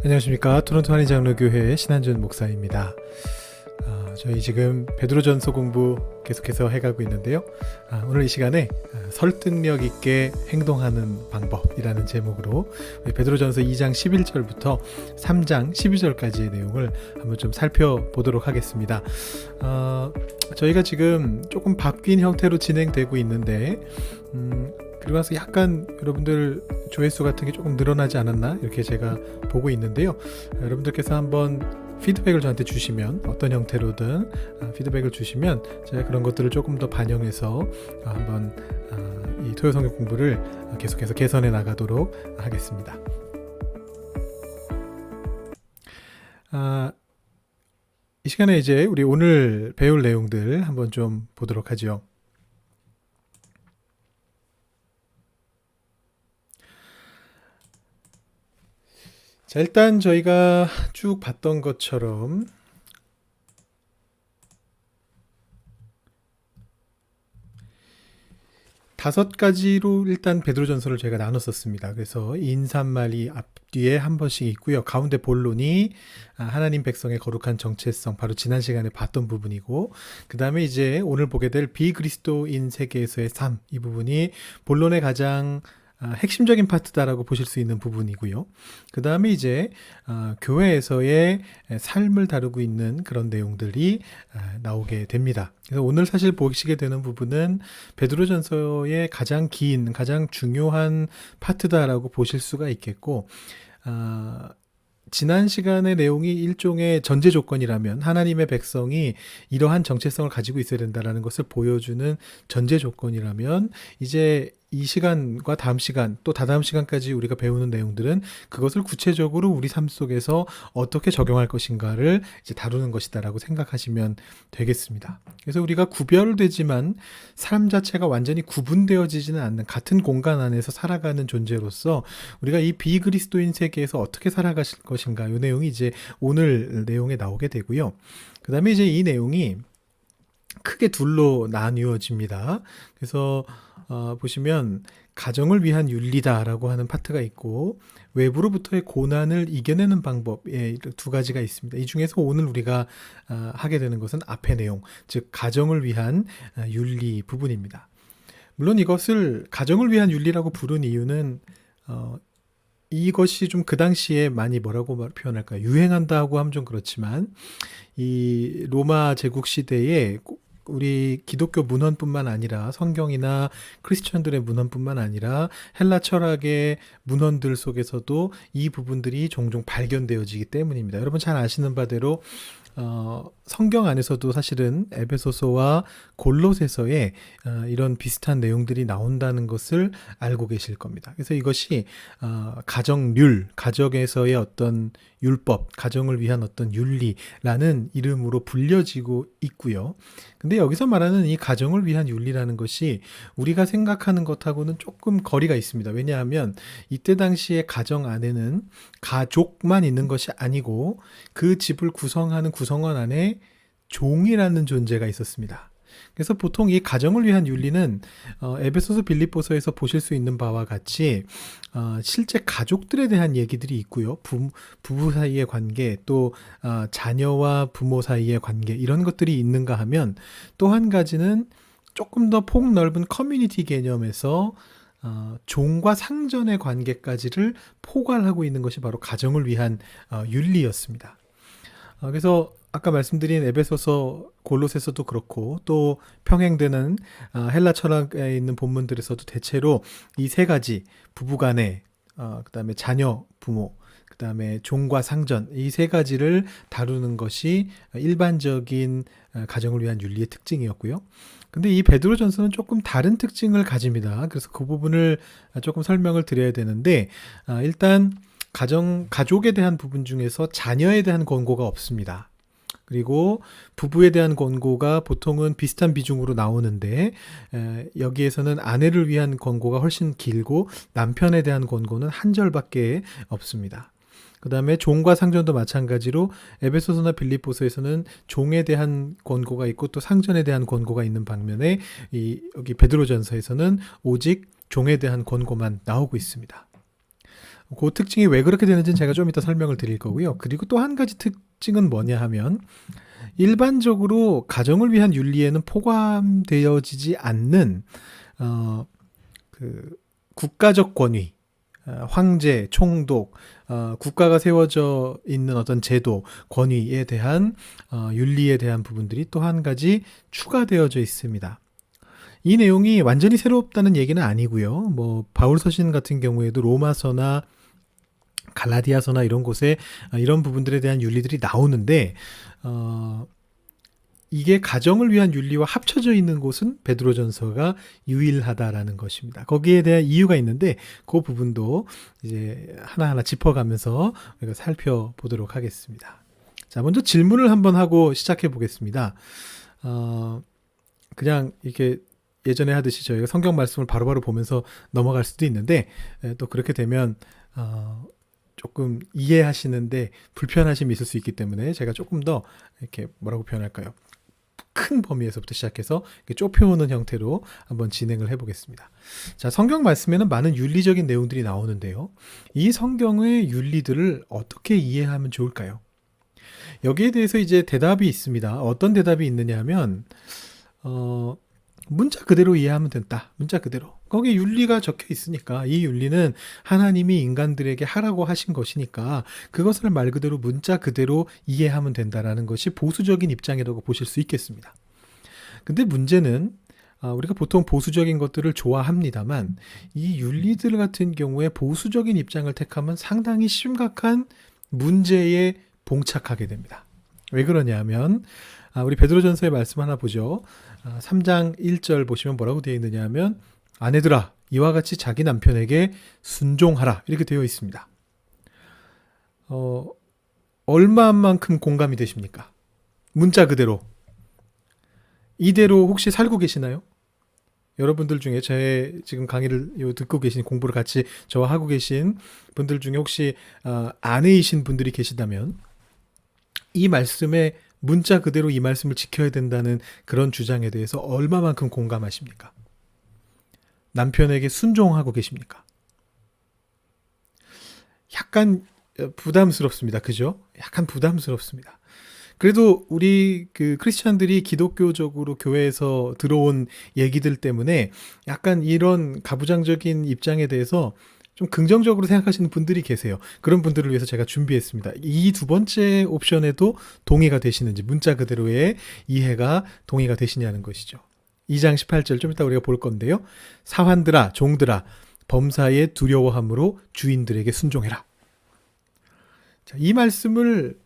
안녕하십니까. 토론토 한인장로교회 신한준 목사입니다. 저희 지금 베드로전서 공부 계속해서 해가고 있는데요. 오늘 이 시간에 설득력 있게 행동하는 방법이라는 제목으로 베드로전서 2장 11절부터 3장 12절까지의 내용을 한번 좀 살펴보도록 하겠습니다. 저희가 지금 조금 바뀐 형태로 진행되고 있는데 그리고 나서 약간 여러분들 조회수 같은 게 조금 늘어나지 않았나 이렇게 제가 보고 있는데요. 여러분들께서 한번 피드백을 저한테 주시면 어떤 형태로든 피드백을 주시면 제가 그런 것들을 조금 더 반영해서 한번 이 토요성경 공부를 계속해서 개선해 나가도록 하겠습니다. 이 시간에 이제 우리 오늘 배울 내용들 한번 좀 보도록 하죠. 자, 일단 저희가 쭉 봤던 것처럼 다섯 가지로 일단 베드로전서를 제가 나눴었습니다. 그래서 인사말이 앞뒤에 한 번씩 있고요. 가운데 본론이 하나님 백성의 거룩한 정체성, 바로 지난 시간에 봤던 부분이고, 그 다음에 이제 오늘 보게 될 비그리스도인 세계에서의 삶, 이 부분이 본론의 가장 핵심적인 파트다라고 보실 수 있는 부분이고요. 그 다음에 이제 교회에서의 삶을 다루고 있는 그런 내용들이 나오게 됩니다. 그래서 오늘 사실 보시게 되는 부분은 베드로전서의 가장 긴, 가장 중요한 파트다라고 보실 수가 있겠고, 지난 시간의 내용이 일종의 전제 조건이라면 하나님의 백성이 이러한 정체성을 가지고 있어야 된다는 것을 보여주는 전제 조건이라면 이제 이 시간과 다음 시간 또 다다음 시간까지 우리가 배우는 내용들은 그것을 구체적으로 우리 삶 속에서 어떻게 적용할 것인가를 이제 다루는 것이다라고 생각하시면 되겠습니다. 그래서 우리가 구별되지만 삶 자체가 완전히 구분되어지지는 않는 같은 공간 안에서 살아가는 존재로서 우리가 이 비그리스도인 세계에서 어떻게 살아가실 것인가, 이 내용이 이제 오늘 내용에 나오게 되고요. 그 다음에 이제 이 내용이 크게 둘로 나뉘어집니다. 그래서 보시면 가정을 위한 윤리다라고 하는 파트가 있고 외부로부터의 고난을 이겨내는 방법의 두 가지가 있습니다. 이 중에서 오늘 우리가 하게 되는 것은 앞의 내용, 즉 가정을 위한 윤리 부분입니다. 물론 이것을 가정을 위한 윤리라고 부른 이유는 이것이 좀 그 당시에 많이 뭐라고 표현할까요? 유행한다고 하면 좀 그렇지만 이 로마 제국 시대에 우리 기독교 문헌뿐만 아니라 성경이나 크리스천들의 문헌뿐만 아니라 헬라 철학의 문헌들 속에서도 이 부분들이 종종 발견되어지기 때문입니다. 여러분 잘 아시는 바대로 성경 안에서도 사실은 에베소서와 골로새서에 이런 비슷한 내용들이 나온다는 것을 알고 계실 겁니다. 그래서 이것이 가정률, 가정에서의 어떤 율법, 가정을 위한 어떤 윤리라는 이름으로 불려지고 있고요. 근데 여기서 말하는 이 가정을 위한 윤리라는 것이 우리가 생각하는 것하고는 조금 거리가 있습니다. 왜냐하면 이때 당시에 가정 안에는 가족만 있는 것이 아니고 그 집을 구성하는 구성원 안에 종이라는 존재가 있었습니다. 그래서 보통 이 가정을 위한 윤리는 에베소서 빌립보서에서 보실 수 있는 바와 같이 실제 가족들에 대한 얘기들이 있고요. 부부 사이의 관계, 또 자녀와 부모 사이의 관계, 이런 것들이 있는가 하면 또 한 가지는 조금 더 폭넓은 커뮤니티 개념에서 종과 상전의 관계까지를 포괄하고 있는 것이 바로 가정을 위한 윤리였습니다. 그래서 아까 말씀드린 에베소서, 골로새서도 그렇고 또 평행되는 헬라 철학에 있는 본문들에서도 대체로 이 세 가지, 부부간의 그다음에 자녀, 부모, 그다음에 종과 상전, 이 세 가지를 다루는 것이 일반적인 가정을 위한 윤리의 특징이었고요. 근데 이 베드로전서는 조금 다른 특징을 가집니다. 그래서 그 부분을 조금 설명을 드려야 되는데 일단 가족에 대한 부분 중에서 자녀에 대한 권고가 없습니다. 그리고 부부에 대한 권고가 보통은 비슷한 비중으로 나오는데 여기에서는 아내를 위한 권고가 훨씬 길고 남편에 대한 권고는 한 절밖에 없습니다. 그 다음에 종과 상전도 마찬가지로 에베소서나 빌립보서에서는 종에 대한 권고가 있고 또 상전에 대한 권고가 있는 반면에 여기 베드로전서에서는 오직 종에 대한 권고만 나오고 있습니다. 그 특징이 왜 그렇게 되는지는 제가 좀 이따 설명을 드릴 거고요. 그리고 또 한 가지 특징은 뭐냐 하면 일반적으로 가정을 위한 윤리에는 포함되어지지 않는 그 국가적 권위, 황제, 총독, 국가가 세워져 있는 어떤 제도, 권위에 대한 윤리에 대한 부분들이 또 한 가지 추가되어져 있습니다. 이 내용이 완전히 새롭다는 얘기는 아니고요. 뭐 바울 서신 같은 경우에도 로마서나 갈라디아서나 이런 곳에 이런 부분들에 대한 윤리들이 나오는데 이게 가정을 위한 윤리와 합쳐져 있는 곳은 베드로전서가 유일하다라는 것입니다. 거기에 대한 이유가 있는데 그 부분도 이제 하나하나 짚어가면서 우리가 살펴보도록 하겠습니다. 자, 먼저 질문을 한번 하고 시작해 보겠습니다. 그냥 이렇게 예전에 하듯이 저희가 성경 말씀을 바로바로 보면서 넘어갈 수도 있는데 또 그렇게 되면 조금 이해하시는데 불편하심이 있을 수 있기 때문에 제가 조금 더 이렇게 뭐라고 표현할까요? 큰 범위에서부터 시작해서 좁혀오는 형태로 한번 진행을 해보겠습니다. 자, 성경 말씀에는 많은 윤리적인 내용들이 나오는데요. 이 성경의 윤리들을 어떻게 이해하면 좋을까요? 여기에 대해서 이제 대답이 있습니다. 어떤 대답이 있느냐 하면 문자 그대로 이해하면 된다. 문자 그대로. 거기에 윤리가 적혀 있으니까 이 윤리는 하나님이 인간들에게 하라고 하신 것이니까 그것을 말 그대로 문자 그대로 이해하면 된다라는 것이 보수적인 입장이라고 보실 수 있겠습니다. 근데 문제는 우리가 보통 보수적인 것들을 좋아합니다만 이 윤리들 같은 경우에 보수적인 입장을 택하면 상당히 심각한 문제에 봉착하게 됩니다. 왜 그러냐면 우리 베드로전서의 말씀 하나 보죠. 3장 1절 보시면 뭐라고 되어 있느냐 하면 아내들아 이와 같이 자기 남편에게 순종하라 이렇게 되어 있습니다. 얼마만큼 공감이 되십니까? 문자 그대로 이대로 혹시 살고 계시나요? 여러분들 중에 제 지금 강의를 듣고 계신 공부를 같이 저와 하고 계신 분들 중에 혹시 아내이신 분들이 계시다면 이 말씀에 문자 그대로 이 말씀을 지켜야 된다는 그런 주장에 대해서 얼마만큼 공감하십니까? 남편에게 순종하고 계십니까? 약간 부담스럽습니다. 그죠? 약간 부담스럽습니다. 그래도 우리 크리스천들이 기독교적으로 교회에서 들어온 얘기들 때문에 약간 이런 가부장적인 입장에 대해서 좀 긍정적으로 생각하시는 분들이 계세요. 그런 분들을 위해서 제가 준비했습니다. 이 두 번째 옵션에도 동의가 되시는지 문자 그대로의 이해가 동의가 되시냐는 것이죠. 2장 18절 좀 이따 우리가 볼 건데요. 사환들아 종들아 범사에 두려워함으로 주인들에게 순종해라. 자, 이 말씀을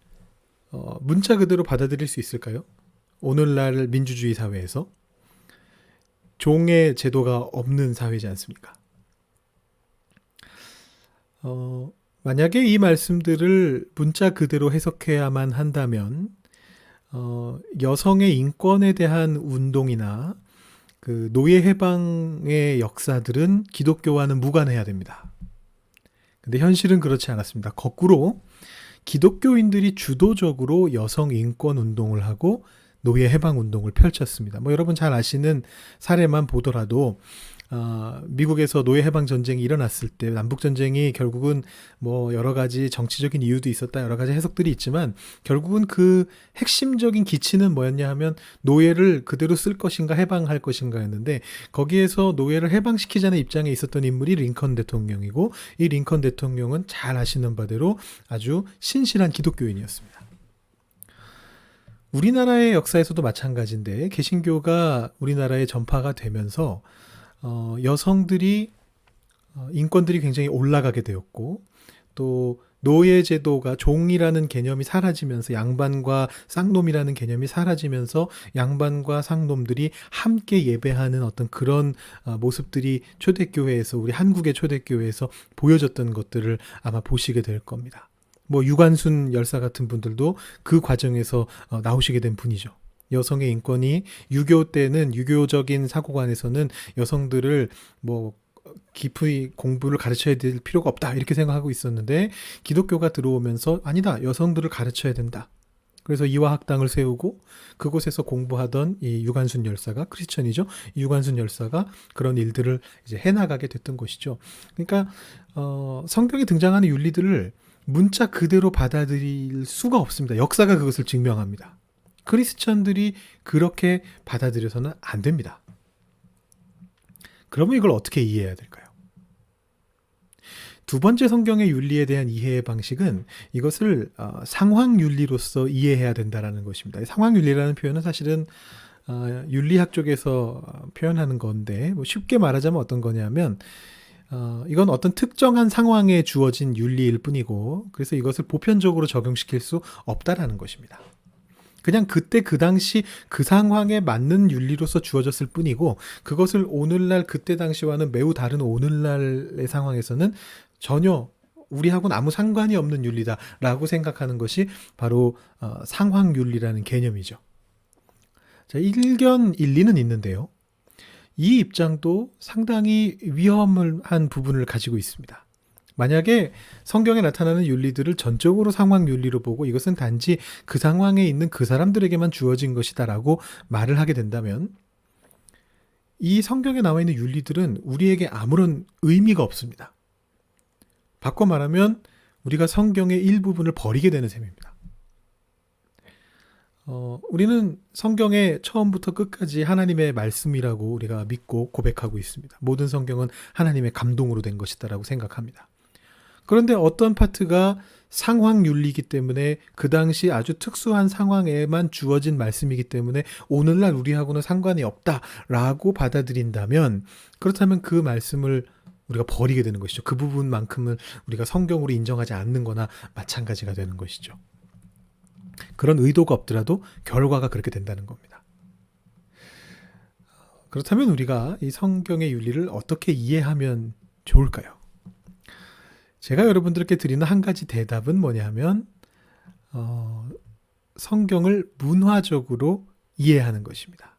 문자 그대로 받아들일 수 있을까요? 오늘날 민주주의 사회에서 종의 제도가 없는 사회지 않습니까? 만약에 이 말씀들을 문자 그대로 해석해야만 한다면 여성의 인권에 대한 운동이나 그 노예 해방의 역사들은 기독교와는 무관해야 됩니다. 근데 현실은 그렇지 않았습니다. 거꾸로 기독교인들이 주도적으로 여성 인권 운동을 하고 노예 해방 운동을 펼쳤습니다. 뭐 여러분 잘 아시는 사례만 보더라도 미국에서 노예 해방 전쟁이 일어났을 때 남북 전쟁이 결국은 뭐 여러 가지 정치적인 이유도 있었다 여러 가지 해석들이 있지만 결국은 그 핵심적인 기치는 뭐였냐 하면 노예를 그대로 쓸 것인가 해방할 것인가였는데 거기에서 노예를 해방시키자는 입장에 있었던 인물이 링컨 대통령이고 이 링컨 대통령은 잘 아시는 바대로 아주 신실한 기독교인이었습니다. 우리나라의 역사에서도 마찬가지인데 개신교가 우리나라에 전파가 되면서 여성들이 인권들이 굉장히 올라가게 되었고 또 노예 제도가 종이라는 개념이 사라지면서 양반과 쌍놈이라는 개념이 사라지면서 양반과 쌍놈들이 함께 예배하는 어떤 그런 모습들이 초대교회에서 우리 한국의 초대교회에서 보여졌던 것들을 아마 보시게 될 겁니다. 뭐 유관순 열사 같은 분들도 그 과정에서 나오시게 된 분이죠. 여성의 인권이 유교 때는 유교적인 사고관에서는 여성들을 뭐 깊이 공부를 가르쳐야 될 필요가 없다 이렇게 생각하고 있었는데 기독교가 들어오면서 아니다 여성들을 가르쳐야 된다. 그래서 이화학당을 세우고 그곳에서 공부하던 이 유관순 열사가 크리스천이죠. 이 유관순 열사가 그런 일들을 이제 해나가게 됐던 것이죠. 그러니까 성경에 등장하는 윤리들을 문자 그대로 받아들일 수가 없습니다. 역사가 그것을 증명합니다. 크리스천들이 그렇게 받아들여서는 안 됩니다. 그러면 이걸 어떻게 이해해야 될까요? 두 번째 성경의 윤리에 대한 이해의 방식은 이것을 상황윤리로서 이해해야 된다는 것입니다. 상황윤리라는 표현은 사실은 윤리학 쪽에서 표현하는 건데 뭐 쉽게 말하자면 어떤 거냐면 이건 어떤 특정한 상황에 주어진 윤리일 뿐이고 그래서 이것을 보편적으로 적용시킬 수 없다라는 것입니다. 그냥 그때 그 당시 그 상황에 맞는 윤리로서 주어졌을 뿐이고 그것을 오늘날 그때 당시와는 매우 다른 오늘날의 상황에서는 전혀 우리하고는 아무 상관이 없는 윤리다라고 생각하는 것이 바로 상황윤리라는 개념이죠. 자, 일견 일리는 있는데요. 이 입장도 상당히 위험한 부분을 가지고 있습니다. 만약에 성경에 나타나는 윤리들을 전적으로 상황윤리로 보고 이것은 단지 그 상황에 있는 그 사람들에게만 주어진 것이다라고 말을 하게 된다면 이 성경에 나와 있는 윤리들은 우리에게 아무런 의미가 없습니다. 바꿔 말하면 우리가 성경의 일부분을 버리게 되는 셈입니다. 우리는 성경의 처음부터 끝까지 하나님의 말씀이라고 우리가 믿고 고백하고 있습니다. 모든 성경은 하나님의 감동으로 된 것이다라고 생각합니다. 그런데 어떤 파트가 상황윤리이기 때문에 그 당시 아주 특수한 상황에만 주어진 말씀이기 때문에 오늘날 우리하고는 상관이 없다라고 받아들인다면 그렇다면 그 말씀을 우리가 버리게 되는 것이죠. 그 부분만큼은 우리가 성경으로 인정하지 않는 거나 마찬가지가 되는 것이죠. 그런 의도가 없더라도 결과가 그렇게 된다는 겁니다. 그렇다면 우리가 이 성경의 윤리를 어떻게 이해하면 좋을까요? 제가 여러분들께 드리는 한 가지 대답은 뭐냐 하면 성경을 문화적으로 이해하는 것입니다.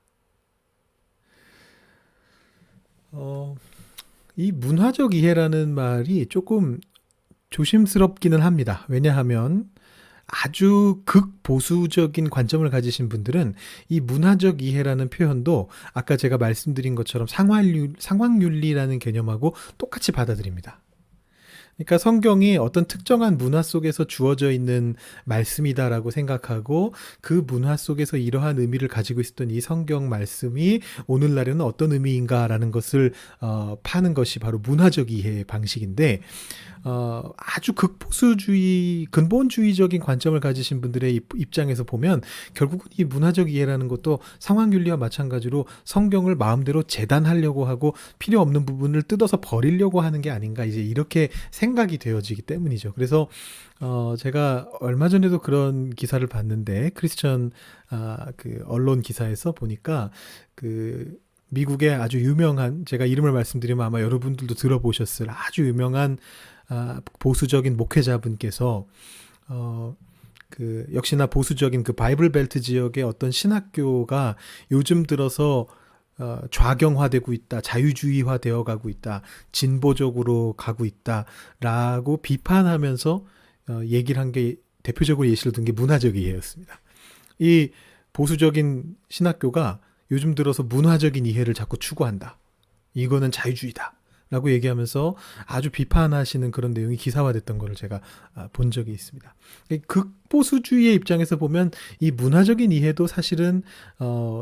이 문화적 이해라는 말이 조금 조심스럽기는 합니다. 왜냐하면 아주 극보수적인 관점을 가지신 분들은 이 문화적 이해라는 표현도 아까 제가 말씀드린 것처럼 상황윤리라는 개념하고 똑같이 받아들입니다. 그러니까 성경이 어떤 특정한 문화 속에서 주어져 있는 말씀이다라고 생각하고 그 문화 속에서 이러한 의미를 가지고 있었던 이 성경 말씀이 오늘날에는 어떤 의미인가라는 것을 파는 것이 바로 문화적 이해의 방식인데 아주 극보수주의, 근본주의적인 관점을 가지신 분들의 입장에서 보면 결국은 이 문화적 이해라는 것도 상황윤리와 마찬가지로 성경을 마음대로 재단하려고 하고 필요 없는 부분을 뜯어서 버리려고 하는 게 아닌가 이제 이렇게 생각이 되어지기 때문이죠. 그래서 제가 얼마 전에도 그런 기사를 봤는데 크리스천 그 언론 기사에서 보니까 그 미국의 아주 유명한 제가 이름을 말씀드리면 아마 여러분들도 들어보셨을 아주 유명한 보수적인 목회자분께서 그 역시나 보수적인 그 바이블 벨트 지역의 어떤 신학교가 요즘 들어서 좌경화되고 있다, 자유주의화 되어 가고 있다, 진보적으로 가고 있다라고 비판하면서 얘기를 한 게 대표적으로 예시를 든 게 문화적 이해였습니다. 이 보수적인 신학교가 요즘 들어서 문화적인 이해를 자꾸 추구한다. 이거는 자유주의다. 라고 얘기하면서 아주 비판하시는 그런 내용이 기사화됐던 것을 제가 본 적이 있습니다. 극보수주의의 입장에서 보면 이 문화적인 이해도 사실은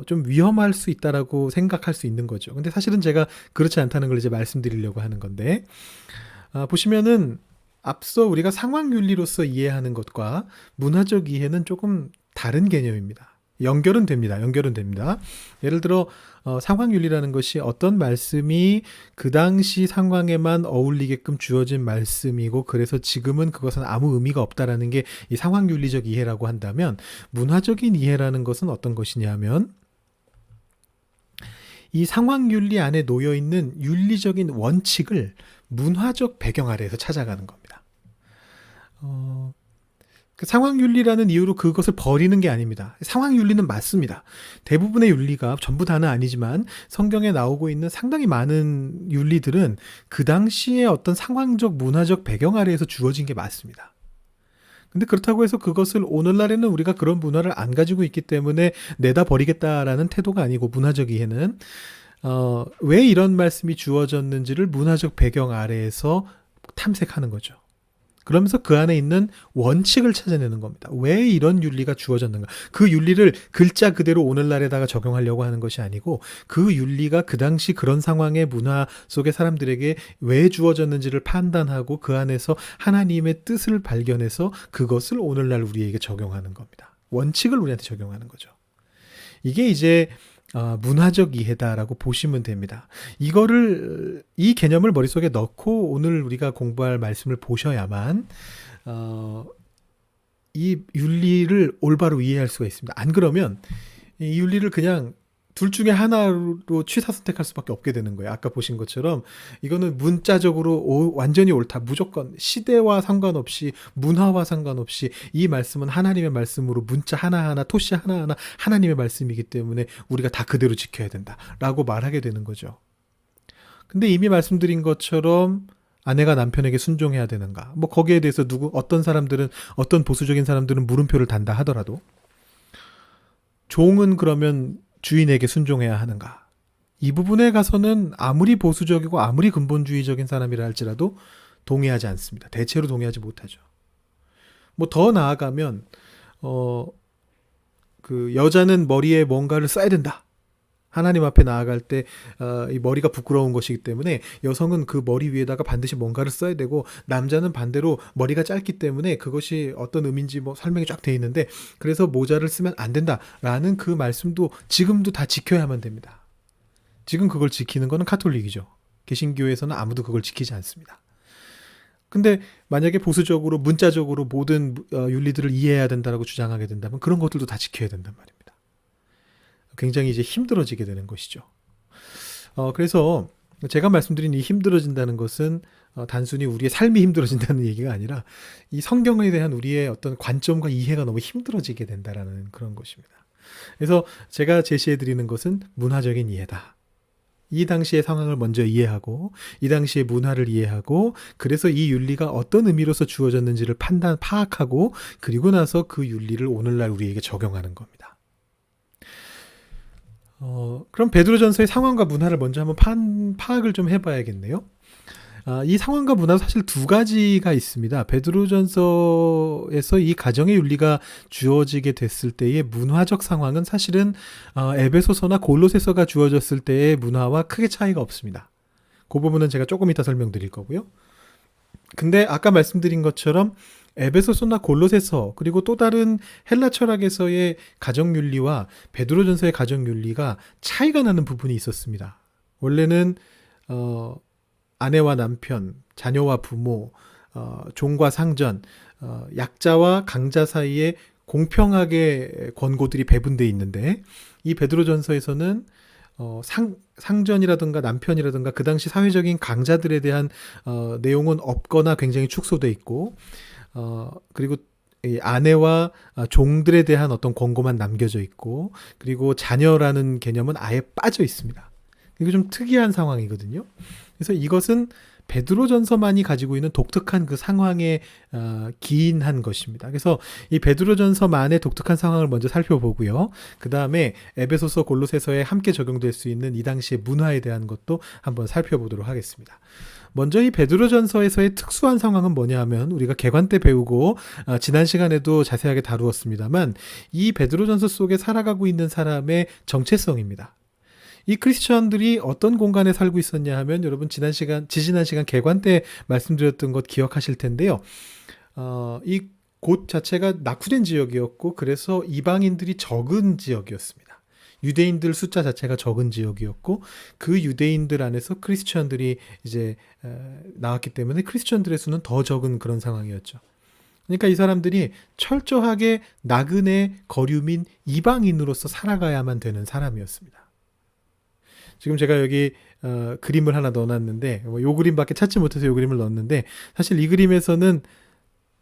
좀 위험할 수 있다라고 생각할 수 있는 거죠. 근데 사실은 제가 그렇지 않다는 걸 이제 말씀드리려고 하는 건데 보시면은 앞서 우리가 상황윤리로서 이해하는 것과 문화적 이해는 조금 다른 개념입니다. 연결은 됩니다. 예를 들어 상황윤리라는 것이 어떤 말씀이 그 당시 상황에만 어울리게끔 주어진 말씀이고 그래서 지금은 그것은 아무 의미가 없다라는 게 이 상황윤리적 이해라고 한다면 문화적인 이해라는 것은 어떤 것이냐면 이 상황윤리 안에 놓여있는 윤리적인 원칙을 문화적 배경 아래에서 찾아가는 겁니다. 그 상황윤리라는 이유로 그것을 버리는 게 아닙니다. 상황윤리는 맞습니다. 대부분의 윤리가 전부 다는 아니지만 성경에 나오고 있는 상당히 많은 윤리들은 그 당시에 어떤 상황적 문화적 배경 아래에서 주어진 게 맞습니다. 근데 그렇다고 해서 그것을 오늘날에는 우리가 그런 문화를 안 가지고 있기 때문에 내다 버리겠다라는 태도가 아니고, 문화적 이해는 왜 이런 말씀이 주어졌는지를 문화적 배경 아래에서 탐색하는 거죠. 그러면서 그 안에 있는 원칙을 찾아내는 겁니다. 왜 이런 윤리가 주어졌는가? 그 윤리를 글자 그대로 오늘날에다가 적용하려고 하는 것이 아니고, 그 윤리가 그 당시 그런 상황의 문화 속의 사람들에게 왜 주어졌는지를 판단하고 그 안에서 하나님의 뜻을 발견해서 그것을 오늘날 우리에게 적용하는 겁니다. 원칙을 우리한테 적용하는 거죠. 이게 이제 문화적 이해다라고 보시면 됩니다. 이 개념을 머릿속에 넣고 오늘 우리가 공부할 말씀을 보셔야만 이 윤리를 올바로 이해할 수가 있습니다. 안 그러면 이 윤리를 그냥 둘 중에 하나로 취사 선택할 수밖에 없게 되는 거예요. 아까 보신 것처럼 이거는 문자적으로 완전히 옳다. 무조건 시대와 상관없이, 문화와 상관없이 이 말씀은 하나님의 말씀으로, 문자 하나하나, 토시 하나하나 하나님의 말씀이기 때문에 우리가 다 그대로 지켜야 된다라고 말하게 되는 거죠. 근데 이미 말씀드린 것처럼 아내가 남편에게 순종해야 되는가? 뭐 거기에 대해서 어떤 사람들은, 어떤 보수적인 사람들은 물음표를 단다 하더라도, 종은 그러면 주인에게 순종해야 하는가? 이 부분에 가서는 아무리 보수적이고 아무리 근본주의적인 사람이라 할지라도 동의하지 않습니다. 대체로 동의하지 못하죠. 뭐 더 나아가면 그 여자는 머리에 뭔가를 써야 된다. 하나님 앞에 나아갈 때 이 머리가 부끄러운 것이기 때문에 여성은 그 머리 위에다가 반드시 뭔가를 써야 되고, 남자는 반대로 머리가 짧기 때문에 그것이 어떤 의미인지 뭐 설명이 쫙 돼 있는데, 그래서 모자를 쓰면 안 된다라는 그 말씀도 지금도 다 지켜야만 됩니다. 지금 그걸 지키는 거는 카톨릭이죠. 개신교에서는 아무도 그걸 지키지 않습니다. 근데 만약에 보수적으로, 문자적으로 모든 윤리들을 이해해야 된다라고 주장하게 된다면 그런 것들도 다 지켜야 된단 말입니다. 굉장히 이제 힘들어지게 되는 것이죠. 그래서 제가 말씀드린 이 힘들어진다는 것은 단순히 우리의 삶이 힘들어진다는 얘기가 아니라, 이 성경에 대한 우리의 어떤 관점과 이해가 너무 힘들어지게 된다라는 그런 것입니다. 그래서 제가 제시해 드리는 것은 문화적인 이해다. 이 당시의 상황을 먼저 이해하고, 이 당시의 문화를 이해하고, 그래서 이 윤리가 어떤 의미로서 주어졌는지를 파악하고, 그리고 나서 그 윤리를 오늘날 우리에게 적용하는 겁니다. 그럼 베드로전서의 상황과 문화를 먼저 한번 파악을 좀 해봐야겠네요. 이 상황과 문화 사실 두 가지가 있습니다. 베드로전서에서 이 가정의 윤리가 주어지게 됐을 때의 문화적 상황은 사실은 에베소서나 골로새서가 주어졌을 때의 문화와 크게 차이가 없습니다. 그 부분은 제가 조금 이따 설명드릴 거고요. 근데 아까 말씀드린 것처럼 에베소서나 골로새서, 그리고 또 다른 헬라 철학에서의 가정윤리와 베드로전서의 가정윤리가 차이가 나는 부분이 있었습니다. 원래는 아내와 남편, 자녀와 부모, 종과 상전, 약자와 강자 사이에 공평하게 권고들이 배분되어 있는데, 이 베드로전서에서는 상전이라든가 남편이라든가 그 당시 사회적인 강자들에 대한 내용은 없거나 굉장히 축소돼 있고, 그리고 이 아내와 종들에 대한 어떤 권고만 남겨져 있고, 그리고 자녀라는 개념은 아예 빠져 있습니다. 이게 좀 특이한 상황이거든요. 그래서 이것은 베드로전서만이 가지고 있는 독특한 그 상황에 기인한 것입니다. 그래서 이 베드로전서만의 독특한 상황을 먼저 살펴보고요. 그 다음에 에베소서, 골로새서에 함께 적용될 수 있는 이 당시의 문화에 대한 것도 한번 살펴보도록 하겠습니다. 먼저 이 베드로전서에서의 특수한 상황은 뭐냐 하면, 우리가 개관 때 배우고 지난 시간에도 자세하게 다루었습니다만, 이 베드로전서 속에 살아가고 있는 사람의 정체성입니다. 이 크리스천들이 어떤 공간에 살고 있었냐 하면, 여러분 지지난 시간 개관 때 말씀드렸던 것 기억하실 텐데요. 이 곳 자체가 낙후된 지역이었고, 그래서 이방인들이 적은 지역이었습니다. 유대인들 숫자 자체가 적은 지역이었고, 그 유대인들 안에서 크리스천들이 이제 나왔기 때문에 크리스천들의 수는 더 적은 그런 상황이었죠. 그러니까 이 사람들이 철저하게 나그네 거류민 이방인으로서 살아가야만 되는 사람이었습니다. 지금 제가 여기 그림을 하나 넣어놨는데, 요 그림밖에 찾지 못해서 요 그림을 넣었는데, 사실 이 그림에서는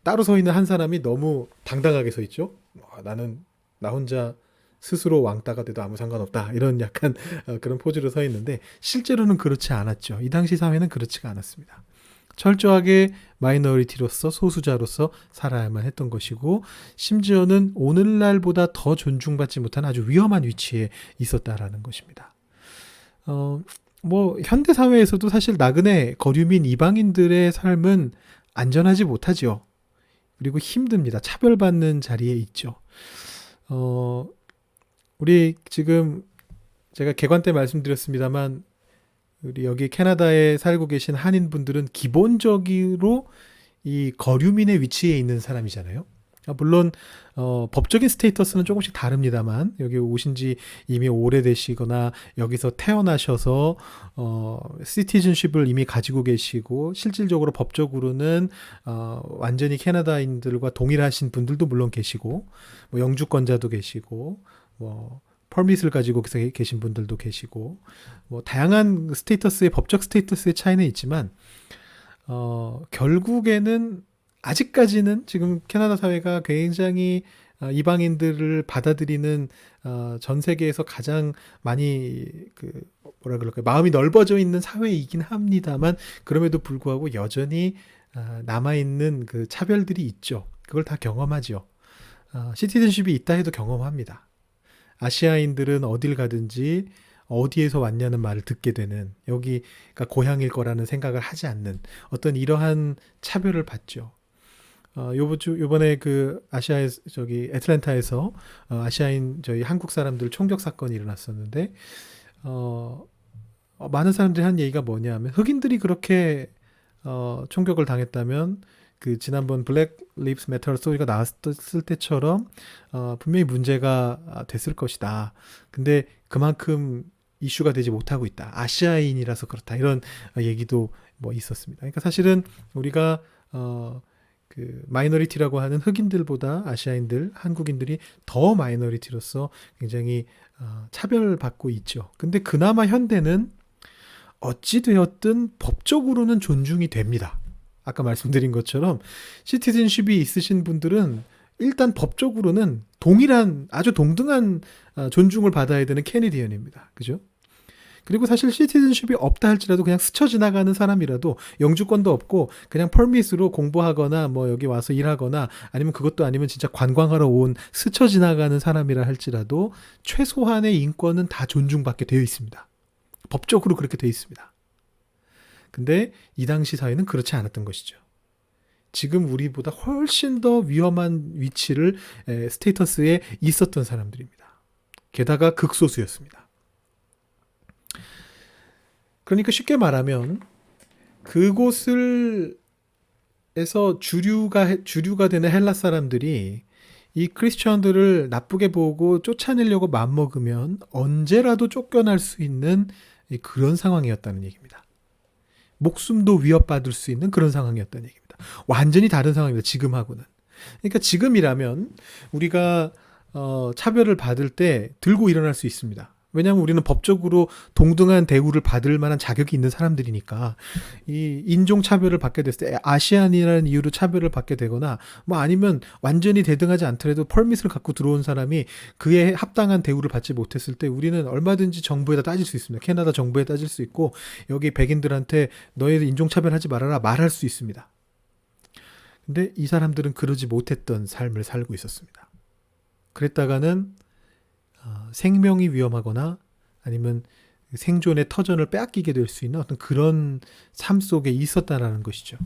따로 서 있는 한 사람이 너무 당당하게 서 있죠. 나는 나 혼자 스스로 왕따가 돼도 아무 상관없다, 이런 약간 그런 포즈로 서 있는데, 실제로는 그렇지 않았죠. 이 당시 사회는 그렇지가 않았습니다. 철저하게 마이너리티로서 소수자로서 살아야만 했던 것이고 심지어는 오늘날보다 더 존중받지 못한 아주 위험한 위치에 있었다라는 것입니다. 뭐 현대 사회에서도 사실 나그네 거류민 이방인들의 삶은 안전하지 못하죠. 그리고 힘듭니다. 차별받는 자리에 있죠. 우리 지금 제가 개관 때 말씀드렸습니다만 우리 여기 캐나다에 살고 계신 한인분들은 기본적으로 이 거류민의 위치에 있는 사람이잖아요. 물론 법적인 스테이터스는 조금씩 다릅니다만 여기 오신 지 이미 오래되시거나 여기서 태어나셔서 시티즌십을 이미 가지고 계시고 실질적으로 법적으로는 완전히 캐나다인들과 동일하신 분들도 물론 계시고 뭐 영주권자도 계시고 뭐 퍼밋을 가지고 계신 분들도 계시고 뭐 다양한 스테이터스의 법적 스테이터스의 차이는 있지만 결국에는 아직까지는 지금 캐나다 사회가 굉장히 이방인들을 받아들이는 전 세계에서 가장 많이 뭐라 그럴까요? 마음이 넓어져 있는 사회이긴 합니다만 그럼에도 불구하고 여전히 남아있는 그 차별들이 있죠. 그걸 다 경험하죠. 시티즌십이 있다 해도 경험합니다. 아시아인들은 어딜 가든지 어디에서 왔냐는 말을 듣게 되는 여기가 고향일 거라는 생각을 하지 않는 어떤 이러한 차별을 받죠. 요번에 그 아시아에 저기 애틀랜타에서 아시아인 저희 한국 사람들 총격 사건이 일어났었는데 많은 사람들이 한 얘기가 뭐냐면 흑인들이 그렇게 총격을 당했다면 그 지난번 블랙 리브스 매터 소리가 나왔을 때처럼 분명히 문제가 됐을 것이다. 근데 그만큼 이슈가 되지 못하고 있다. 아시아인이라서 그렇다. 이런 얘기도 뭐 있었습니다. 그러니까 사실은 우리가 그 마이너리티라고 하는 흑인들보다 아시아인들, 한국인들이 더 마이너리티로서 굉장히 차별받고 있죠. 근데 그나마 현대는 어찌되었든 법적으로는 존중이 됩니다. 아까 말씀드린 것처럼 시티즌십이 있으신 분들은 일단 법적으로는 동일한 아주 동등한 존중을 받아야 되는 캐네디언입니다. 그죠? 그리고 사실 시티즌십이 없다 할지라도 그냥 스쳐 지나가는 사람이라도 영주권도 없고 그냥 펄밋으로 공부하거나 뭐 여기 와서 일하거나 아니면 그것도 아니면 진짜 관광하러 온 스쳐 지나가는 사람이라 할지라도 최소한의 인권은 다 존중받게 되어 있습니다. 법적으로 그렇게 되어 있습니다. 근데 이 당시 사회는 그렇지 않았던 것이죠. 지금 우리보다 훨씬 더 위험한 위치를 스테이터스에 있었던 사람들입니다. 게다가 극소수였습니다. 그러니까 쉽게 말하면 그곳을 에서 주류가 되는 헬라 사람들이 이 크리스천들을 나쁘게 보고 쫓아내려고 맘먹으면 언제라도 쫓겨날 수 있는 그런 상황이었다는 얘기입니다. 목숨도 위협받을 수 있는 그런 상황이었다는 얘기입니다. 완전히 다른 상황입니다. 지금하고는. 그러니까 지금이라면 우리가 차별을 받을 때 들고 일어날 수 있습니다. 왜냐하면 우리는 법적으로 동등한 대우를 받을 만한 자격이 있는 사람들이니까 이 인종차별을 받게 됐을 때 아시안이라는 이유로 차별을 받게 되거나 뭐 아니면 완전히 대등하지 않더라도 펄밋을 갖고 들어온 사람이 그에 합당한 대우를 받지 못했을 때 우리는 얼마든지 정부에다 따질 수 있습니다. 캐나다 정부에 따질 수 있고 여기 백인들한테 너희들 인종차별하지 말아라 말할 수 있습니다. 근데 이 사람들은 그러지 못했던 삶을 살고 있었습니다. 그랬다가는 생명이 위험하거나 아니면 생존의 터전을 빼앗기게 될 수 있는 어떤 그런 삶 속에 있었다라는 것이죠.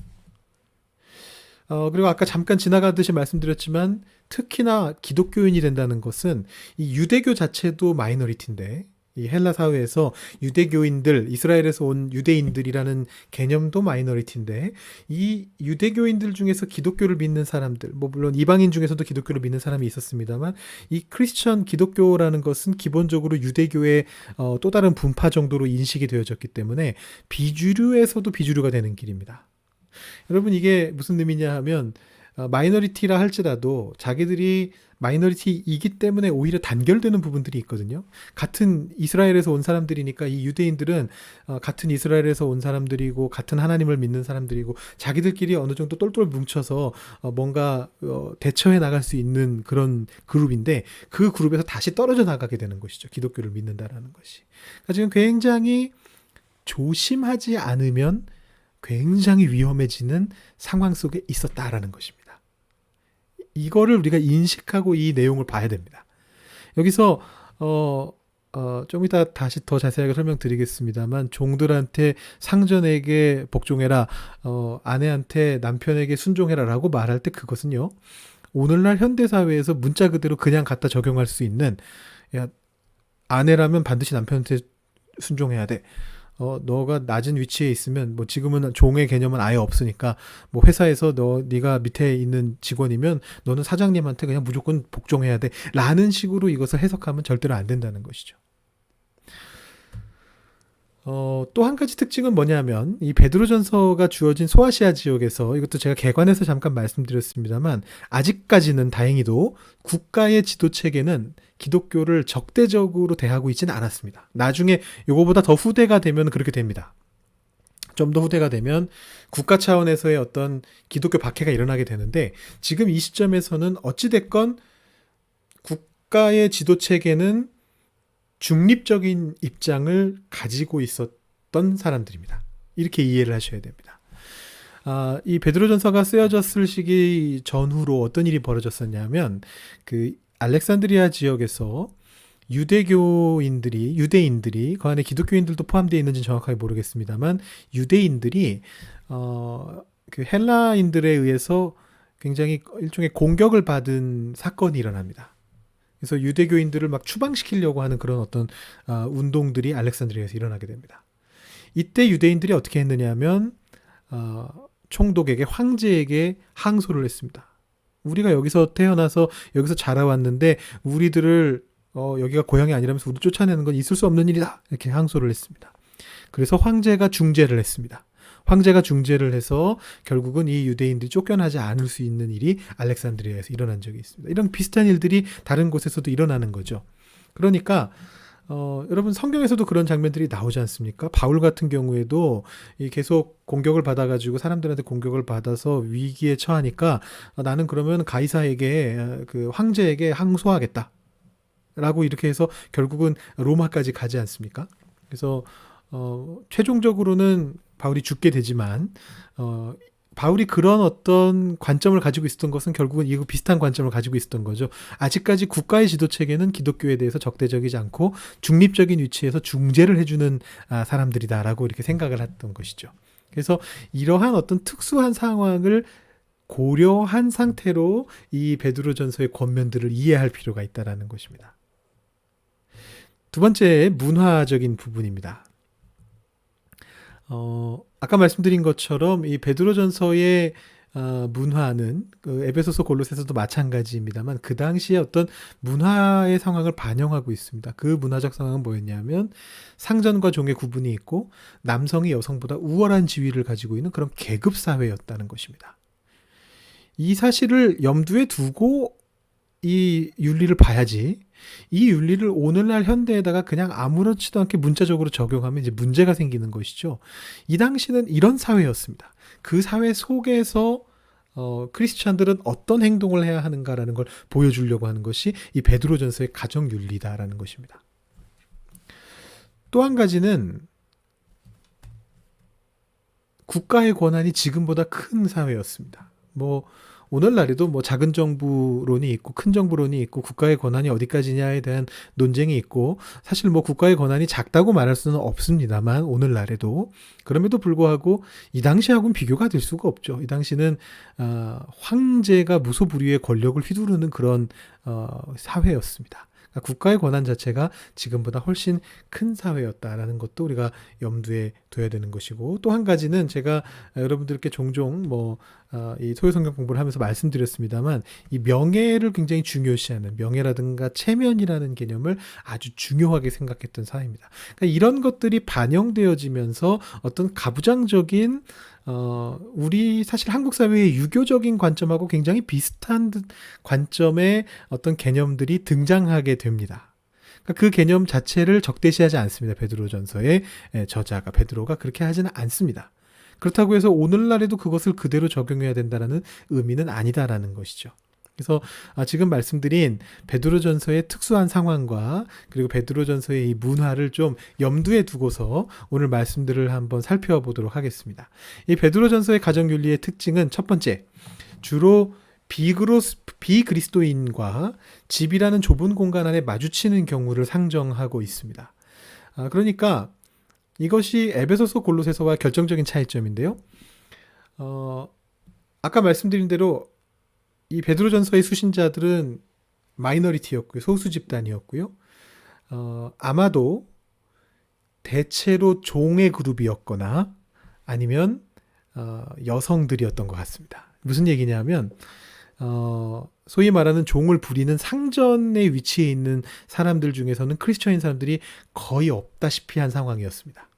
그리고 아까 잠깐 지나가듯이 말씀드렸지만 특히나 기독교인이 된다는 것은 이 유대교 자체도 마이너리티인데 이 헬라 사회에서 유대교인들, 이스라엘에서 온 유대인들이라는 개념도 마이너리티인데 이 유대교인들 중에서 기독교를 믿는 사람들, 뭐 물론 이방인 중에서도 기독교를 믿는 사람이 있었습니다만 이 크리스천 기독교라는 것은 기본적으로 유대교의 또 다른 분파 정도로 인식이 되어졌기 때문에 비주류에서도 비주류가 되는 길입니다. 여러분 이게 무슨 의미냐 하면 마이너리티라 할지라도 자기들이 마이너리티이기 때문에 오히려 단결되는 부분들이 있거든요. 같은 이스라엘에서 온 사람들이니까 이 유대인들은 같은 이스라엘에서 온 사람들이고 같은 하나님을 믿는 사람들이고 자기들끼리 어느 정도 똘똘 뭉쳐서 뭔가 대처해 나갈 수 있는 그런 그룹인데 그 그룹에서 다시 떨어져 나가게 되는 것이죠. 기독교를 믿는다라는 것이. 그러니까 지금 굉장히 조심하지 않으면 굉장히 위험해지는 상황 속에 있었다라는 것입니다. 이거를 우리가 인식하고 이 내용을 봐야 됩니다. 여기서 좀 이따 다시 더 자세하게 설명드리겠습니다만, 종들한테 상전에게 복종해라, 아내한테 남편에게 순종해라라고 말할 때 그것은요, 오늘날 현대사회에서 문자 그대로 그냥 갖다 적용할 수 있는, 야, 아내라면 반드시 남편한테 순종해야 돼. 너가 낮은 위치에 있으면, 뭐 지금은 종의 개념은 아예 없으니까, 뭐 회사에서 네가 밑에 있는 직원이면 너는 사장님한테 그냥 무조건 복종해야 돼. 라는 식으로 이것을 해석하면 절대로 안 된다는 것이죠. 또 한 가지 특징은 뭐냐면, 이 베드로전서가 주어진 소아시아 지역에서, 이것도 제가 개관해서 잠깐 말씀드렸습니다만, 아직까지는 다행히도 국가의 지도 체계는 기독교를 적대적으로 대하고 있지는 않았습니다. 나중에 요거보다 더 후대가 되면 그렇게 됩니다. 좀 더 후대가 되면 국가 차원에서의 어떤 기독교 박해가 일어나게 되는데, 지금 이 시점에서는 어찌됐건 국가의 지도 체계는 중립적인 입장을 가지고 있었던 사람들입니다. 이렇게 이해를 하셔야 됩니다. 이 베드로전서가 쓰여졌을 시기 전후로 어떤 일이 벌어졌었냐면, 그 알렉산드리아 지역에서 유대인들이, 그 안에 기독교인들도 포함되어 있는지는 정확하게 모르겠습니다만, 유대인들이 그 헬라인들에 의해서 굉장히 일종의 공격을 받은 사건이 일어납니다. 그래서 유대교인들을 막 추방시키려고 하는 그런 어떤 운동들이 알렉산드리아에서 일어나게 됩니다. 이때 유대인들이 어떻게 했느냐면, 총독에게, 황제에게 항소를 했습니다. 우리가 여기서 태어나서 여기서 자라왔는데 우리들을 여기가 고향이 아니라면서 우리 쫓아내는 건 있을 수 없는 일이다, 이렇게 항소를 했습니다. 그래서 황제가 중재를 했습니다. 황제가 중재를 해서 결국은 이 유대인들이 쫓겨나지 않을 수 있는 일이 알렉산드리아에서 일어난 적이 있습니다. 이런 비슷한 일들이 다른 곳에서도 일어나는 거죠. 그러니까 여러분, 성경에서도 그런 장면들이 나오지 않습니까? 바울 같은 경우에도 계속 공격을 받아가지고 사람들한테 공격을 받아서 위기에 처하니까, 나는 그러면 가이사에게, 그 황제에게 항소하겠다 라고 이렇게 해서 결국은 로마까지 가지 않습니까? 그래서 최종적으로는 바울이 죽게 되지만, 바울이 그런 어떤 관점을 가지고 있었던 것은 결국은 이거 비슷한 관점을 가지고 있었던 거죠. 아직까지 국가의 지도 체계는 기독교에 대해서 적대적이지 않고 중립적인 위치에서 중재를 해주는 사람들이다라고 이렇게 생각을 했던 것이죠. 그래서 이러한 어떤 특수한 상황을 고려한 상태로 이 베드로전서의 권면들을 이해할 필요가 있다라는 것입니다. 두 번째, 문화적인 부분입니다. 아까 말씀드린 것처럼 이 베드로전서의 문화는 그 에베소서 골로새서도 마찬가지입니다만, 그 당시에 어떤 문화의 상황을 반영하고 있습니다. 그 문화적 상황은 뭐였냐면, 상전과 종의 구분이 있고 남성이 여성보다 우월한 지위를 가지고 있는 그런 계급 사회였다는 것입니다. 이 사실을 염두에 두고 이 윤리를 봐야지, 이 윤리를 오늘날 현대에다가 그냥 아무렇지도 않게 문자적으로 적용하면 이제 문제가 생기는 것이죠. 이 당시는 이런 사회였습니다. 그 사회 속에서 크리스찬들은 어떤 행동을 해야 하는가라는 걸 보여주려고 하는 것이 이 베드로전서의 가정 윤리다라는 것입니다. 또 한 가지는 국가의 권한이 지금보다 큰 사회였습니다. 오늘날에도 작은 정부론이 있고 큰 정부론이 있고 국가의 권한이 어디까지냐에 대한 논쟁이 있고, 사실 국가의 권한이 작다고 말할 수는 없습니다만, 오늘날에도 그럼에도 불구하고 이 당시하고는 비교가 될 수가 없죠. 이 당시는 황제가 무소불위의 권력을 휘두르는 그런 사회였습니다. 그러니까 국가의 권한 자체가 지금보다 훨씬 큰 사회였다라는 것도 우리가 염두에 둬야 되는 것이고, 또 한 가지는 제가 여러분들께 종종 이 소요성경 공부를 하면서 말씀드렸습니다만, 이 명예를 굉장히 중요시하는, 명예라든가 체면이라는 개념을 아주 중요하게 생각했던 사회입니다. 그러니까 이런 것들이 반영되어지면서 어떤 가부장적인 우리 사실 한국 사회의 유교적인 관점하고 굉장히 비슷한 관점의 어떤 개념들이 등장하게 됩니다. 그러니까 그 개념 자체를 적대시하지 않습니다. 베드로전서의 저자가, 베드로가 그렇게 하지는 않습니다. 그렇다고 해서 오늘날에도 그것을 그대로 적용해야 된다는 의미는 아니다라는 것이죠. 그래서 지금 말씀드린 베드로전서의 특수한 상황과 그리고 베드로전서의 이 문화를 좀 염두에 두고서 오늘 말씀들을 한번 살펴보도록 하겠습니다. 이 베드로전서의 가정윤리의 특징은 첫 번째, 주로 비그리스도인과 집이라는 좁은 공간 안에 마주치는 경우를 상정하고 있습니다. 그러니까 이것이 에베소서 골로새서와 결정적인 차이점인데요. 아까 말씀드린 대로 이 베드로전서의 수신자들은 마이너리티였고요. 소수 집단이었고요. 아마도 대체로 종의 그룹이었거나 아니면 여성들이었던 것 같습니다. 무슨 얘기냐면 소위 말하는 종을 부리는 상전에 위치해 있는 사람들 중에서는 크리스천인 사람들이 거의 없다시피 한 상황이었습니다.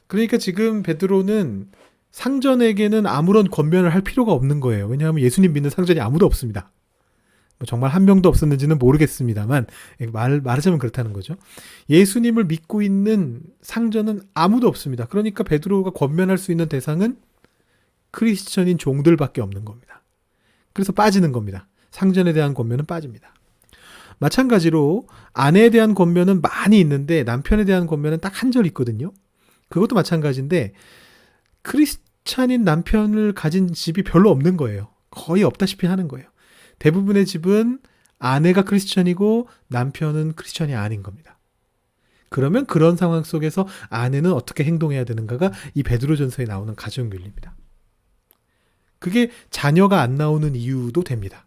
그러니까 지금 베드로는 상전에게는 아무런 권면을 할 필요가 없는 거예요. 왜냐하면 예수님 믿는 상전이 아무도 없습니다. 정말 한 명도 없었는지는 모르겠습니다만 말하자면 그렇다는 거죠. 예수님을 믿고 있는 상전은 아무도 없습니다. 그러니까 베드로가 권면할 수 있는 대상은 크리스천인 종들밖에 없는 겁니다. 그래서 빠지는 겁니다. 상전에 대한 권면은 빠집니다. 마찬가지로 아내에 대한 권면은 많이 있는데 남편에 대한 권면은 딱 한 절 있거든요. 그것도 마찬가지인데 크리스찬인 남편을 가진 집이 별로 없는 거예요. 거의 없다시피 하는 거예요. 대부분의 집은 아내가 크리스찬이고 남편은 크리스찬이 아닌 겁니다. 그러면 그런 상황 속에서 아내는 어떻게 행동해야 되는가가 이 베드로전서에 나오는 가정윤리입니다. 그게 자녀가 안 나오는 이유도 됩니다.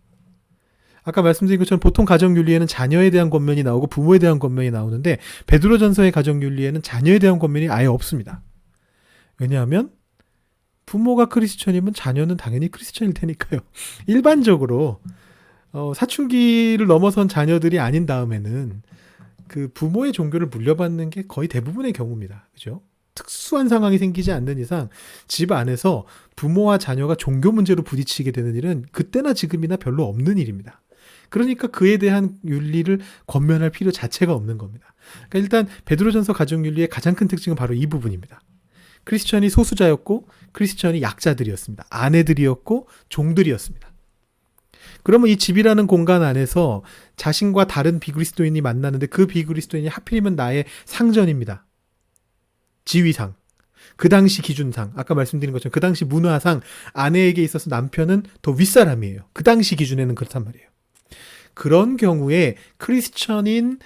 아까 말씀드린 것처럼 보통 가정윤리에는 자녀에 대한 권면이 나오고 부모에 대한 권면이 나오는데 베드로전서의 가정윤리에는 자녀에 대한 권면이 아예 없습니다. 왜냐하면 부모가 크리스천이면 자녀는 당연히 크리스천일 테니까요. 일반적으로 사춘기를 넘어선 자녀들이 아닌 다음에는 그 부모의 종교를 물려받는 게 거의 대부분의 경우입니다. 그죠? 특수한 상황이 생기지 않는 이상 집 안에서 부모와 자녀가 종교 문제로 부딪히게 되는 일은 그때나 지금이나 별로 없는 일입니다. 그러니까 그에 대한 윤리를 권면할 필요 자체가 없는 겁니다. 그러니까 일단 베드로전서 가정윤리의 가장 큰 특징은 바로 이 부분입니다. 크리스천이 소수자였고 크리스천이 약자들이었습니다. 아내들이었고 종들이었습니다. 그러면 이 집이라는 공간 안에서 자신과 다른 비그리스도인이 만나는데 그 비그리스도인이 하필이면 나의 상전입니다. 지위상, 그 당시 기준상, 아까 말씀드린 것처럼 그 당시 문화상 아내에게 있어서 남편은 더 윗사람이에요. 그 당시 기준에는 그렇단 말이에요. 그런 경우에 크리스천인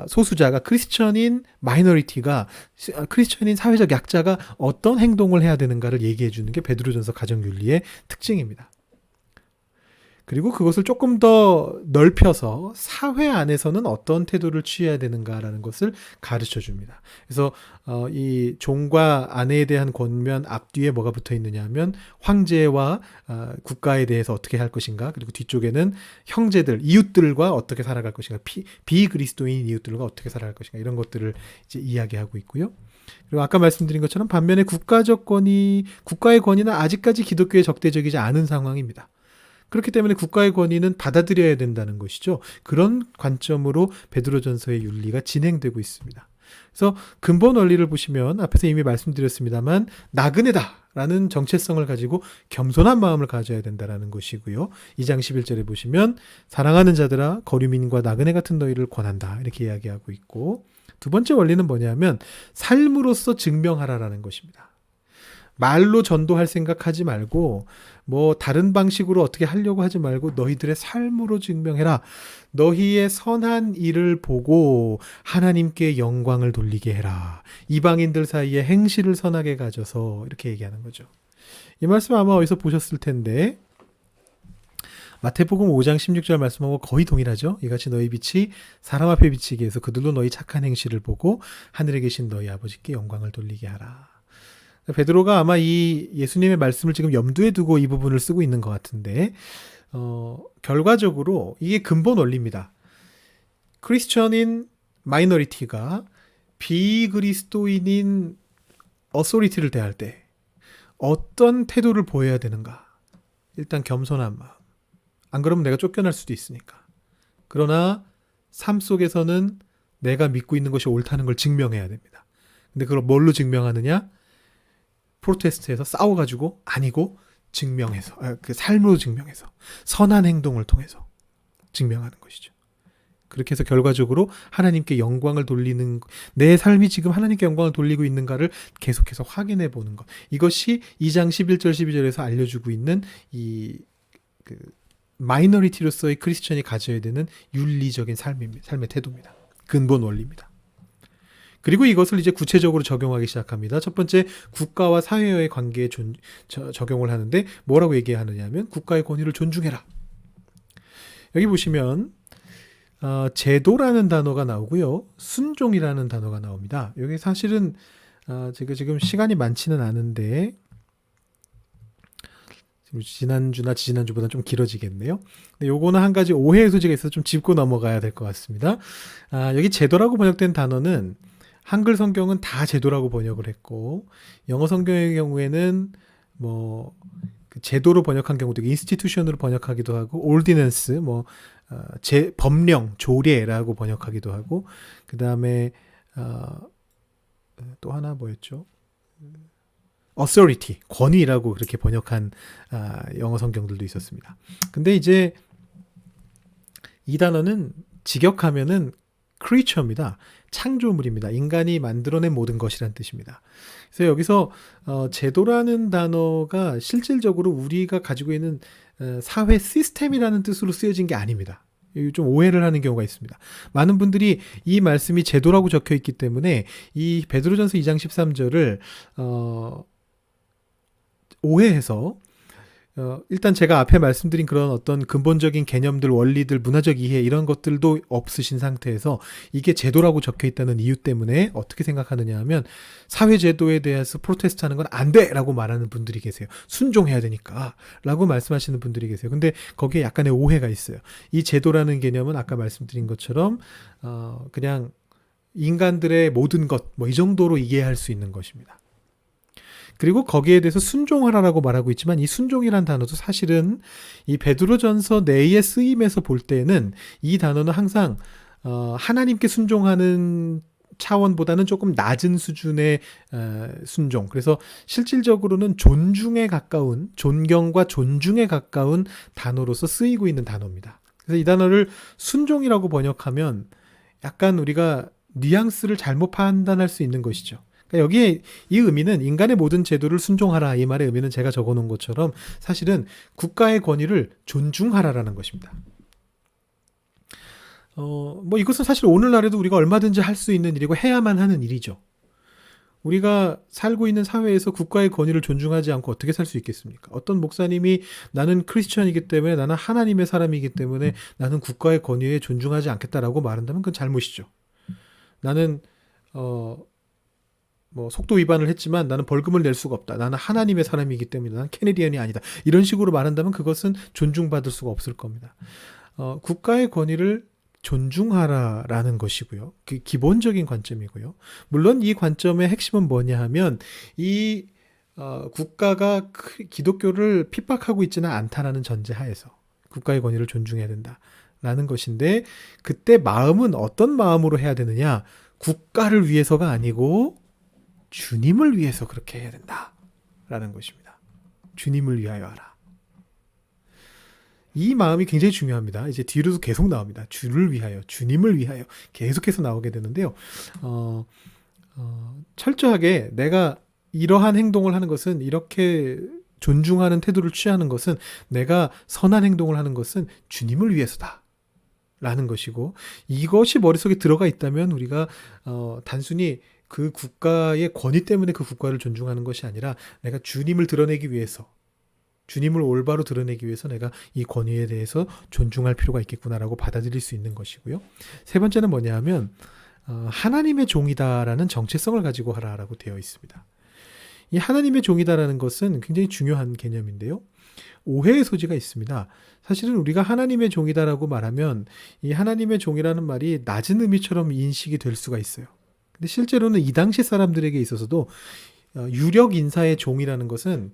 소수자가 크리스천인 마이너리티가 크리스천인 사회적 약자가 어떤 행동을 해야 되는가를 얘기해 주는 게 베드로전서 가정윤리의 특징입니다. 그리고 그것을 조금 더 넓혀서 사회 안에서는 어떤 태도를 취해야 되는가라는 것을 가르쳐 줍니다. 그래서 이 종과 아내에 대한 권면 앞뒤에 뭐가 붙어 있느냐 하면 황제와 국가에 대해서 어떻게 할 것인가, 그리고 뒤쪽에는 형제들, 이웃들과 어떻게 살아갈 것인가, 비그리스도인 이웃들과 어떻게 살아갈 것인가, 이런 것들을 이제 이야기하고 있고요. 그리고 아까 말씀드린 것처럼 반면에 국가의 권위는 아직까지 기독교에 적대적이지 않은 상황입니다. 그렇기 때문에 국가의 권위는 받아들여야 된다는 것이죠. 그런 관점으로 베드로전서의 윤리가 진행되고 있습니다. 그래서 근본 원리를 보시면 앞에서 이미 말씀드렸습니다만 나그네다라는 정체성을 가지고 겸손한 마음을 가져야 된다는 것이고요. 2장 11절에 보시면 사랑하는 자들아 거류민과 나그네 같은 너희를 권한다 이렇게 이야기하고 있고, 두 번째 원리는 뭐냐면 삶으로서 증명하라라는 것입니다. 말로 전도할 생각하지 말고 뭐 다른 방식으로 어떻게 하려고 하지 말고 너희들의 삶으로 증명해라. 너희의 선한 일을 보고 하나님께 영광을 돌리게 해라. 이방인들 사이에 행실을 선하게 가져서 이렇게 얘기하는 거죠. 이 말씀 아마 어디서 보셨을 텐데 마태복음 5장 16절 말씀하고 거의 동일하죠. 이같이 너희 빛이 사람 앞에 비치게 해서 그들로 너희 착한 행실을 보고 하늘에 계신 너희 아버지께 영광을 돌리게 하라. 베드로가 아마 이 예수님의 말씀을 지금 염두에 두고 이 부분을 쓰고 있는 것 같은데 결과적으로 이게 근본 원리입니다. 크리스천인 마이너리티가 비그리스도인인 어소리티를 대할 때 어떤 태도를 보여야 되는가. 일단 겸손한 마음. 안 그러면 내가 쫓겨날 수도 있으니까. 그러나 삶 속에서는 내가 믿고 있는 것이 옳다는 걸 증명해야 됩니다. 근데 그걸 뭘로 증명하느냐? 프로테스트에서 싸워가지고 아니고 증명해서, 그 삶으로 증명해서, 선한 행동을 통해서 증명하는 것이죠. 그렇게 해서 결과적으로 하나님께 영광을 돌리는, 내 삶이 지금 하나님께 영광을 돌리고 있는가를 계속해서 확인해 보는 것. 이것이 2장 11절 12절에서 알려주고 있는 그 마이너리티로서의 크리스천이 가져야 되는 윤리적인 삶의 태도입니다. 근본 원리입니다. 그리고 이것을 이제 구체적으로 적용하기 시작합니다. 첫 번째, 국가와 사회와의 관계에 적용을 하는데 뭐라고 얘기하느냐 하면 국가의 권위를 존중해라. 여기 보시면 제도라는 단어가 나오고요. 순종이라는 단어가 나옵니다. 여기 사실은 제가 지금 시간이 많지는 않은데 지난주나 지지난주보다 좀 길어지겠네요. 근데 요거는 한 가지 오해의 소지가 있어서 좀 짚고 넘어가야 될 것 같습니다. 여기 제도라고 번역된 단어는 한글 성경은 다 제도라고 번역을 했고, 영어 성경의 경우에는 그 제도로 번역한 경우도 institution으로 번역하기도 하고, ordinance 법령, 조례라고 번역하기도 하고, 그 다음에 또 하나 뭐였죠? authority, 권위라고 그렇게 번역한 영어 성경들도 있었습니다. 근데 이제 이 단어는 직역하면은 creature입니다. 창조물입니다. 인간이 만들어낸 모든 것이란 뜻입니다. 그래서 여기서 제도라는 단어가 실질적으로 우리가 가지고 있는 사회 시스템이라는 뜻으로 쓰여진 게 아닙니다. 좀 오해를 하는 경우가 있습니다. 많은 분들이 이 말씀이 제도라고 적혀 있기 때문에 이 베드로전서 2장 13절을 오해해서 일단 제가 앞에 말씀드린 그런 어떤 근본적인 개념들, 원리들, 문화적 이해 이런 것들도 없으신 상태에서 이게 제도라고 적혀 있다는 이유 때문에 어떻게 생각하느냐 하면 사회제도에 대해서 프로테스트하는 건 안 돼! 라고 말하는 분들이 계세요. 순종해야 되니까 라고 말씀하시는 분들이 계세요. 근데 거기에 약간의 오해가 있어요. 이 제도라는 개념은 아까 말씀드린 것처럼 그냥 인간들의 모든 것 이 정도로 이해할 수 있는 것입니다. 그리고 거기에 대해서 순종하라라고 말하고 있지만 이 순종이란 단어도 사실은 이 베드로전서 내의 쓰임에서 볼 때는 이 단어는 항상 하나님께 순종하는 차원보다는 조금 낮은 수준의 순종. 그래서 실질적으로는 존중에 가까운, 존경과 존중에 가까운 단어로서 쓰이고 있는 단어입니다. 그래서 이 단어를 순종이라고 번역하면 약간 우리가 뉘앙스를 잘못 판단할 수 있는 것이죠. 여기에 이 의미는 인간의 모든 제도를 순종하라, 이 말의 의미는 제가 적어놓은 것처럼 사실은 국가의 권위를 존중하라라는 것입니다. 이것은 사실 오늘날에도 우리가 얼마든지 할 수 있는 일이고 해야만 하는 일이죠. 우리가 살고 있는 사회에서 국가의 권위를 존중하지 않고 어떻게 살 수 있겠습니까? 어떤 목사님이 나는 크리스천이기 때문에, 나는 하나님의 사람이기 때문에 나는 국가의 권위에 존중하지 않겠다라고 말한다면 그건 잘못이죠. 나는 속도 위반을 했지만 나는 벌금을 낼 수가 없다. 나는 하나님의 사람이기 때문에 나는 캐네디언이 아니다. 이런 식으로 말한다면 그것은 존중받을 수가 없을 겁니다. 국가의 권위를 존중하라라는 것이고요. 그 기본적인 관점이고요. 물론 이 관점의 핵심은 뭐냐 하면 이 국가가 기독교를 핍박하고 있지는 않다라는 전제하에서 국가의 권위를 존중해야 된다라는 것인데, 그때 마음은 어떤 마음으로 해야 되느냐? 국가를 위해서가 아니고 주님을 위해서 그렇게 해야 된다라는 것입니다. 주님을 위하여 하라. 이 마음이 굉장히 중요합니다. 이제 뒤로도 계속 나옵니다. 주를 위하여, 주님을 위하여 계속해서 나오게 되는데요. 철저하게 내가 이러한 행동을 하는 것은, 이렇게 존중하는 태도를 취하는 것은, 내가 선한 행동을 하는 것은 주님을 위해서다 라는 것이고, 이것이 머릿속에 들어가 있다면 우리가 단순히 그 국가의 권위 때문에 그 국가를 존중하는 것이 아니라 내가 주님을 드러내기 위해서, 주님을 올바로 드러내기 위해서 내가 이 권위에 대해서 존중할 필요가 있겠구나라고 받아들일 수 있는 것이고요. 세 번째는 뭐냐 하면 하나님의 종이다라는 정체성을 가지고 하라라고 되어 있습니다. 이 하나님의 종이다라는 것은 굉장히 중요한 개념인데요. 오해의 소지가 있습니다. 사실은 우리가 하나님의 종이다라고 말하면 이 하나님의 종이라는 말이 낮은 의미처럼 인식이 될 수가 있어요. 근데 실제로는 이 당시 사람들에게 있어서도 유력 인사의 종이라는 것은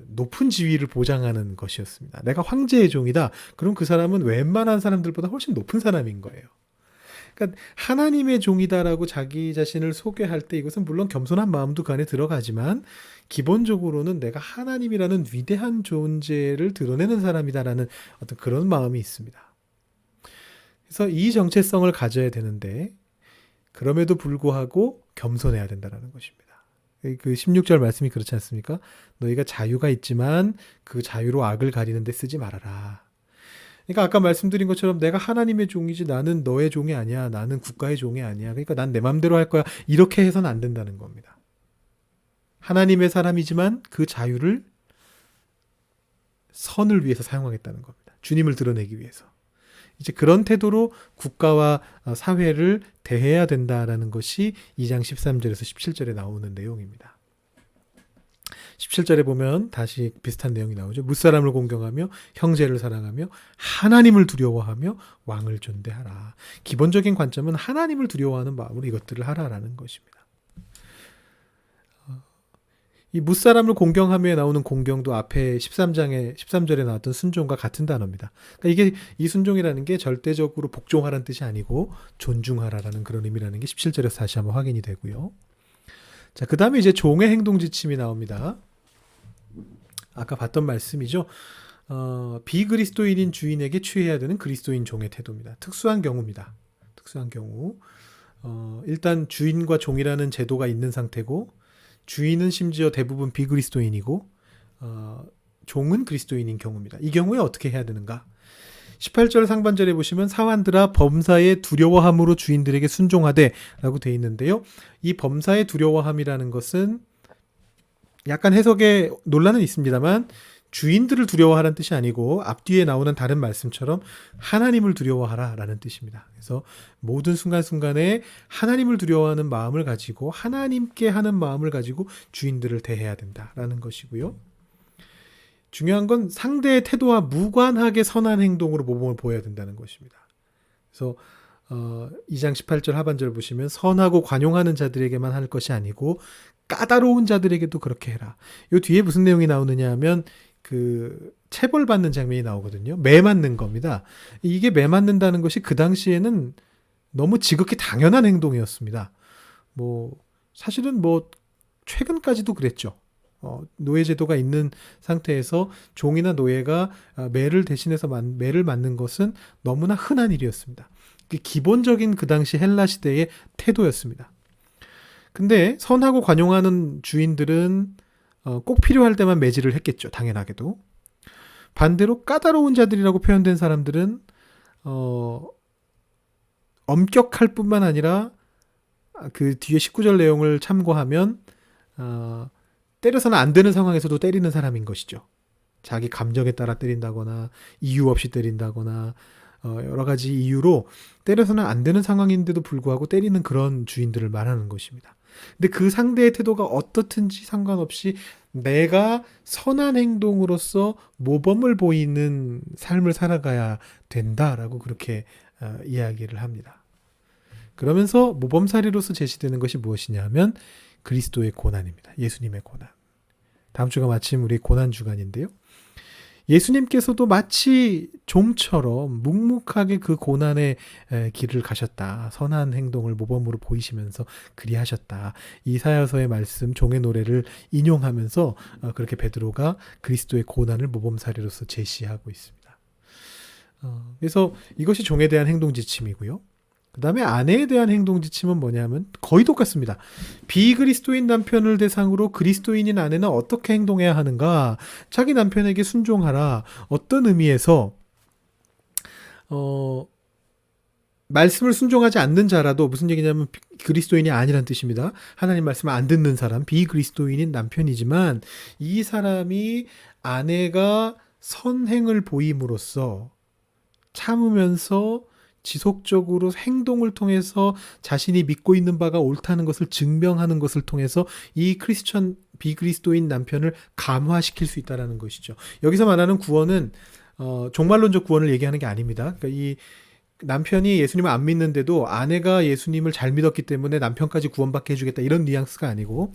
높은 지위를 보장하는 것이었습니다. 내가 황제의 종이다. 그럼 그 사람은 웬만한 사람들보다 훨씬 높은 사람인 거예요. 그러니까 하나님의 종이다라고 자기 자신을 소개할 때 이것은 물론 겸손한 마음도 그 안에 들어가지만 기본적으로는 내가 하나님이라는 위대한 존재를 드러내는 사람이다라는 어떤 그런 마음이 있습니다. 그래서 이 정체성을 가져야 되는데 그럼에도 불구하고 겸손해야 된다는 것입니다. 그 16절 말씀이 그렇지 않습니까? 너희가 자유가 있지만 그 자유로 악을 가리는 데 쓰지 말아라. 그러니까 아까 말씀드린 것처럼 내가 하나님의 종이지 나는 너의 종이 아니야. 나는 국가의 종이 아니야. 그러니까 난 내 맘대로 할 거야. 이렇게 해서는 안 된다는 겁니다. 하나님의 사람이지만 그 자유를 선을 위해서 사용하겠다는 겁니다. 주님을 드러내기 위해서. 이제 그런 태도로 국가와 사회를 대해야 된다라는 것이 2장 13절에서 17절에 나오는 내용입니다. 17절에 보면 다시 비슷한 내용이 나오죠. 무사람을 공경하며 형제를 사랑하며 하나님을 두려워하며 왕을 존대하라. 기본적인 관점은 하나님을 두려워하는 마음으로 이것들을 하라라는 것입니다. 이 무사람을 공경하며 나오는 공경도 앞에 13절에 나왔던 순종과 같은 단어입니다. 그러니까 이게 이 순종이라는 게 절대적으로 복종하라는 뜻이 아니고 존중하라라는 그런 의미라는 게 17절에서 다시 한번 확인이 되고요. 자, 그 다음에 이제 종의 행동 지침이 나옵니다. 아까 봤던 말씀이죠. 비그리스도인인 주인에게 취해야 되는 그리스도인 종의 태도입니다. 특수한 경우입니다. 특수한 경우. 일단 주인과 종이라는 제도가 있는 상태고 주인은 심지어 대부분 비그리스도인이고 종은 그리스도인인 경우입니다. 이 경우에 어떻게 해야 되는가? 18절 상반절에 보시면 사환들아 범사의 두려워함으로 주인들에게 순종하되 라고 되어 있는데요. 이 범사의 두려워함이라는 것은 약간 해석에 논란은 있습니다만 주인들을 두려워하라는 뜻이 아니고 앞뒤에 나오는 다른 말씀처럼 하나님을 두려워하라라는 뜻입니다. 그래서 모든 순간순간에 하나님을 두려워하는 마음을 가지고 하나님께 하는 마음을 가지고 주인들을 대해야 된다라는 것이고요. 중요한 건 상대의 태도와 무관하게 선한 행동으로 모범을 보여야 된다는 것입니다. 그래서 2장 18절 하반절 보시면 선하고 관용하는 자들에게만 할 것이 아니고 까다로운 자들에게도 그렇게 해라. 이 뒤에 무슨 내용이 나오느냐 하면 그 체벌받는 장면이 나오거든요. 매 맞는 겁니다. 이게 매 맞는다는 것이 그 당시에는 너무 지극히 당연한 행동이었습니다. 사실은 최근까지도 그랬죠. 노예제도가 있는 상태에서 종이나 노예가 매를 대신해서 매를 맞는 것은 너무나 흔한 일이었습니다. 기본적인 그 당시 헬라 시대의 태도였습니다. 근데 선하고 관용하는 주인들은 꼭 필요할 때만 매질을 했겠죠. 당연하게도. 반대로 까다로운 자들이라고 표현된 사람들은 엄격할 뿐만 아니라 그 뒤에 19절 내용을 참고하면 때려서는 안 되는 상황에서도 때리는 사람인 것이죠. 자기 감정에 따라 때린다거나 이유 없이 때린다거나 여러 가지 이유로 때려서는 안 되는 상황인데도 불구하고 때리는 그런 주인들을 말하는 것입니다. 근데 그 상대의 태도가 어떻든지 상관없이 내가 선한 행동으로서 모범을 보이는 삶을 살아가야 된다라고 그렇게 이야기를 합니다. 그러면서 모범사례로서 제시되는 것이 무엇이냐 하면 그리스도의 고난입니다. 예수님의 고난. 다음 주가 마침 우리 고난 주간인데요. 예수님께서도 마치 종처럼 묵묵하게 그 고난의 길을 가셨다. 선한 행동을 모범으로 보이시면서 그리하셨다. 이사야서의 말씀 종의 노래를 인용하면서 그렇게 베드로가 그리스도의 고난을 모범 사례로서 제시하고 있습니다. 그래서 이것이 종에 대한 행동 지침이고요. 그 다음에 아내에 대한 행동 지침은 뭐냐면 거의 똑같습니다. 비그리스도인 남편을 대상으로 그리스도인인 아내는 어떻게 행동해야 하는가? 자기 남편에게 순종하라. 어떤 의미에서 말씀을 순종하지 않는 자라도 무슨 얘기냐면 그리스도인이 아니란 뜻입니다. 하나님 말씀을 안 듣는 사람, 비그리스도인인 남편이지만 이 사람이 아내가 선행을 보임으로써 참으면서 지속적으로 행동을 통해서 자신이 믿고 있는 바가 옳다는 것을 증명하는 것을 통해서 이 비그리스도인 남편을 감화시킬 수 있다는 것이죠. 여기서 말하는 구원은 종말론적 구원을 얘기하는 게 아닙니다. 그러니까 이 남편이 예수님을 안 믿는데도 아내가 예수님을 잘 믿었기 때문에 남편까지 구원받게 해주겠다 이런 뉘앙스가 아니고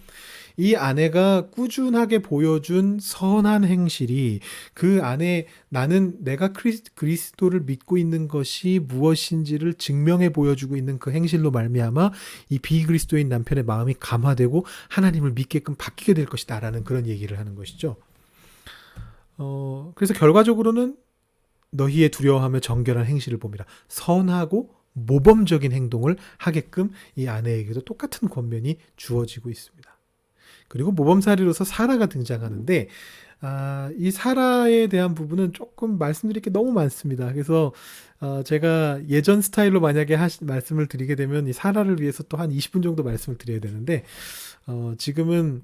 이 아내가 꾸준하게 보여준 선한 행실이 그 안에 나는 내가 그리스도를 믿고 있는 것이 무엇인지를 증명해 보여주고 있는 그 행실로 말미암아 이 비그리스도인 남편의 마음이 감화되고 하나님을 믿게끔 바뀌게 될 것이다라는 그런 얘기를 하는 것이죠. 그래서 결과적으로는 너희의 두려워하며 정결한 행실을 봅니다. 선하고 모범적인 행동을 하게끔 이 아내에게도 똑같은 권면이 주어지고 있습니다. 그리고 모범사례로서 사라가 등장하는데 이 사라에 대한 부분은 조금 말씀드릴 게 너무 많습니다. 그래서 제가 예전 스타일로 만약에 말씀을 드리게 되면 이 사라를 위해서 또 한 20분 정도 말씀을 드려야 되는데 지금은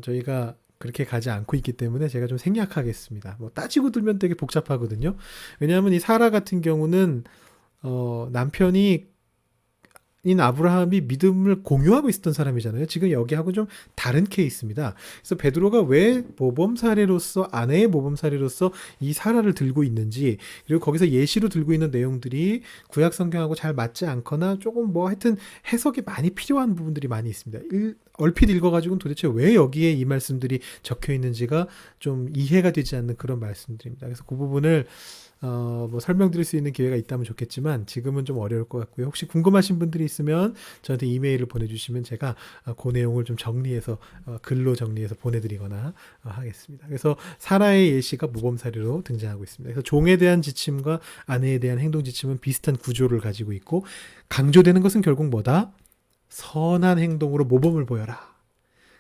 저희가 그렇게 가지 않고 있기 때문에 제가 좀 생략하겠습니다. 뭐 따지고 들면 되게 복잡하거든요. 왜냐하면 이 사라 같은 경우는 남편이 인 아브라함이 믿음을 공유하고 있었던 사람이잖아요. 지금 여기하고 좀 다른 케이스입니다. 그래서 베드로가 왜 모범 사례로서 아내의 모범 사례로서 이 사라를 들고 있는지, 그리고 거기서 예시로 들고 있는 내용들이 구약 성경하고 잘 맞지 않거나 조금 뭐 하여튼 해석이 많이 필요한 부분들이 많이 있습니다. 얼핏 읽어가지고는 도대체 왜 여기에 이 말씀들이 적혀 있는지가 좀 이해가 되지 않는 그런 말씀들입니다. 그래서 그 부분을 뭐 설명드릴 수 있는 기회가 있다면 좋겠지만 지금은 좀 어려울 것 같고요. 혹시 궁금하신 분들이 있으면 저한테 이메일을 보내주시면 제가 그 내용을 좀 정리해서 글로 정리해서 보내드리거나 하겠습니다. 그래서 사라의 예시가 모범 사례로 등장하고 있습니다. 그래서 종에 대한 지침과 아내에 대한 행동 지침은 비슷한 구조를 가지고 있고 강조되는 것은 결국 뭐다? 선한 행동으로 모범을 보여라.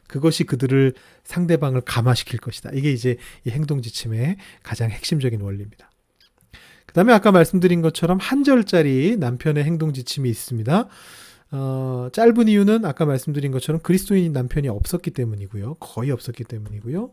그것이 그들을 상대방을 감화시킬 것이다. 이게 이제 이 행동 지침의 가장 핵심적인 원리입니다. 그 다음에 아까 말씀드린 것처럼 한 절짜리 남편의 행동 지침이 있습니다. 짧은 이유는 아까 말씀드린 것처럼 그리스도인 남편이 없었기 때문이고요. 거의 없었기 때문이고요.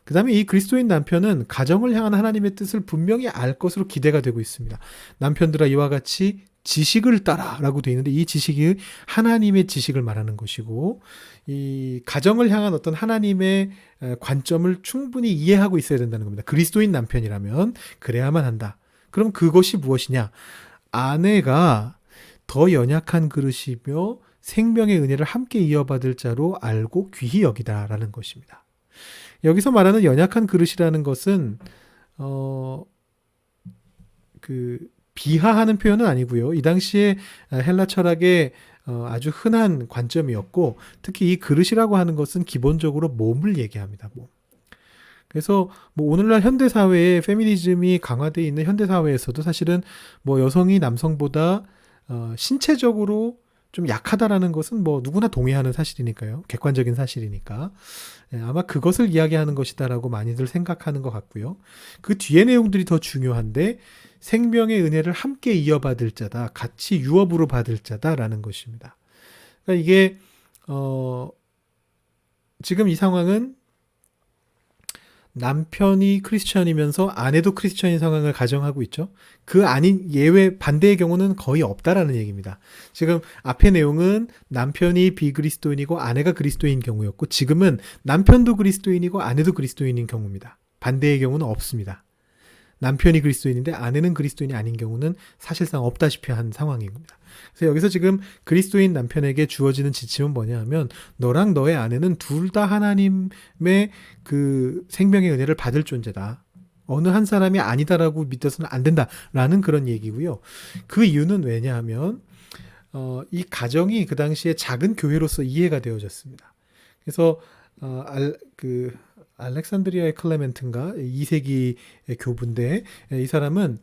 그 다음에 이 그리스도인 남편은 가정을 향한 하나님의 뜻을 분명히 알 것으로 기대가 되고 있습니다. 남편들아 이와 같이 지식을 따라 라고 되어 있는데 이 지식이 하나님의 지식을 말하는 것이고 이 가정을 향한 어떤 하나님의 관점을 충분히 이해하고 있어야 된다는 겁니다. 그리스도인 남편이라면 그래야만 한다. 그럼 그것이 무엇이냐? 아내가 더 연약한 그릇이며 생명의 은혜를 함께 이어받을 자로 알고 귀히 여기다라는 것입니다. 여기서 말하는 연약한 그릇이라는 것은 비하하는 표현은 아니고요. 이 당시에 헬라 철학의 아주 흔한 관점이었고 특히 이 그릇이라고 하는 것은 기본적으로 몸을 얘기합니다. 몸. 그래서 뭐 오늘날 현대 사회에 페미니즘이 강화되어 있는 현대 사회에서도 사실은 뭐 여성이 남성보다 신체적으로 좀 약하다라는 것은 뭐 누구나 동의하는 사실이니까요. 객관적인 사실이니까. 아마 그것을 이야기하는 것이다라고 많이들 생각하는 것 같고요. 그 뒤에 내용들이 더 중요한데 생명의 은혜를 함께 이어받을 자다. 같이 유업으로 받을 자다라는 것입니다. 그러니까 이게 지금 이 상황은 남편이 크리스천이면서 아내도 크리스천인 상황을 가정하고 있죠. 그 아닌 예외 반대의 경우는 거의 없다라는 얘기입니다. 지금 앞의 내용은 남편이 비그리스도인이고 아내가 그리스도인 경우였고 지금은 남편도 그리스도인이고 아내도 그리스도인인 경우입니다. 반대의 경우는 없습니다. 남편이 그리스도인인데 아내는 그리스도인이 아닌 경우는 사실상 없다시피 한 상황입니다. 그래서 여기서 지금 그리스도인 남편에게 주어지는 지침은 뭐냐 하면 너랑 너의 아내는 둘 다 하나님의 그 생명의 은혜를 받을 존재다. 어느 한 사람이 아니다라고 믿어서는 안 된다라는 그런 얘기고요. 그 이유는 왜냐하면 이 가정이 그 당시에 작은 교회로서 이해가 되어졌습니다. 그래서 알렉산드리아의 클레멘트인가 2세기의 교부인데 이 사람은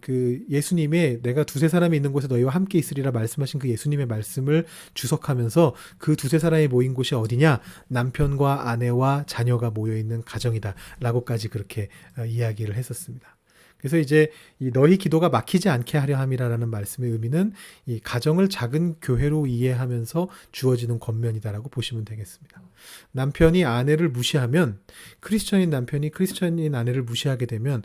그 예수님의 내가 두세 사람이 있는 곳에 너희와 함께 있으리라 말씀하신 그 예수님의 말씀을 주석하면서 그 두세 사람이 모인 곳이 어디냐? 남편과 아내와 자녀가 모여있는 가정이다 라고까지 그렇게 이야기를 했었습니다. 그래서 이제 이 너희 기도가 막히지 않게 하려 함이라는 말씀의 의미는 이 가정을 작은 교회로 이해하면서 주어지는 권면이다라고 보시면 되겠습니다. 남편이 아내를 무시하면 크리스천인 남편이 크리스천인 아내를 무시하게 되면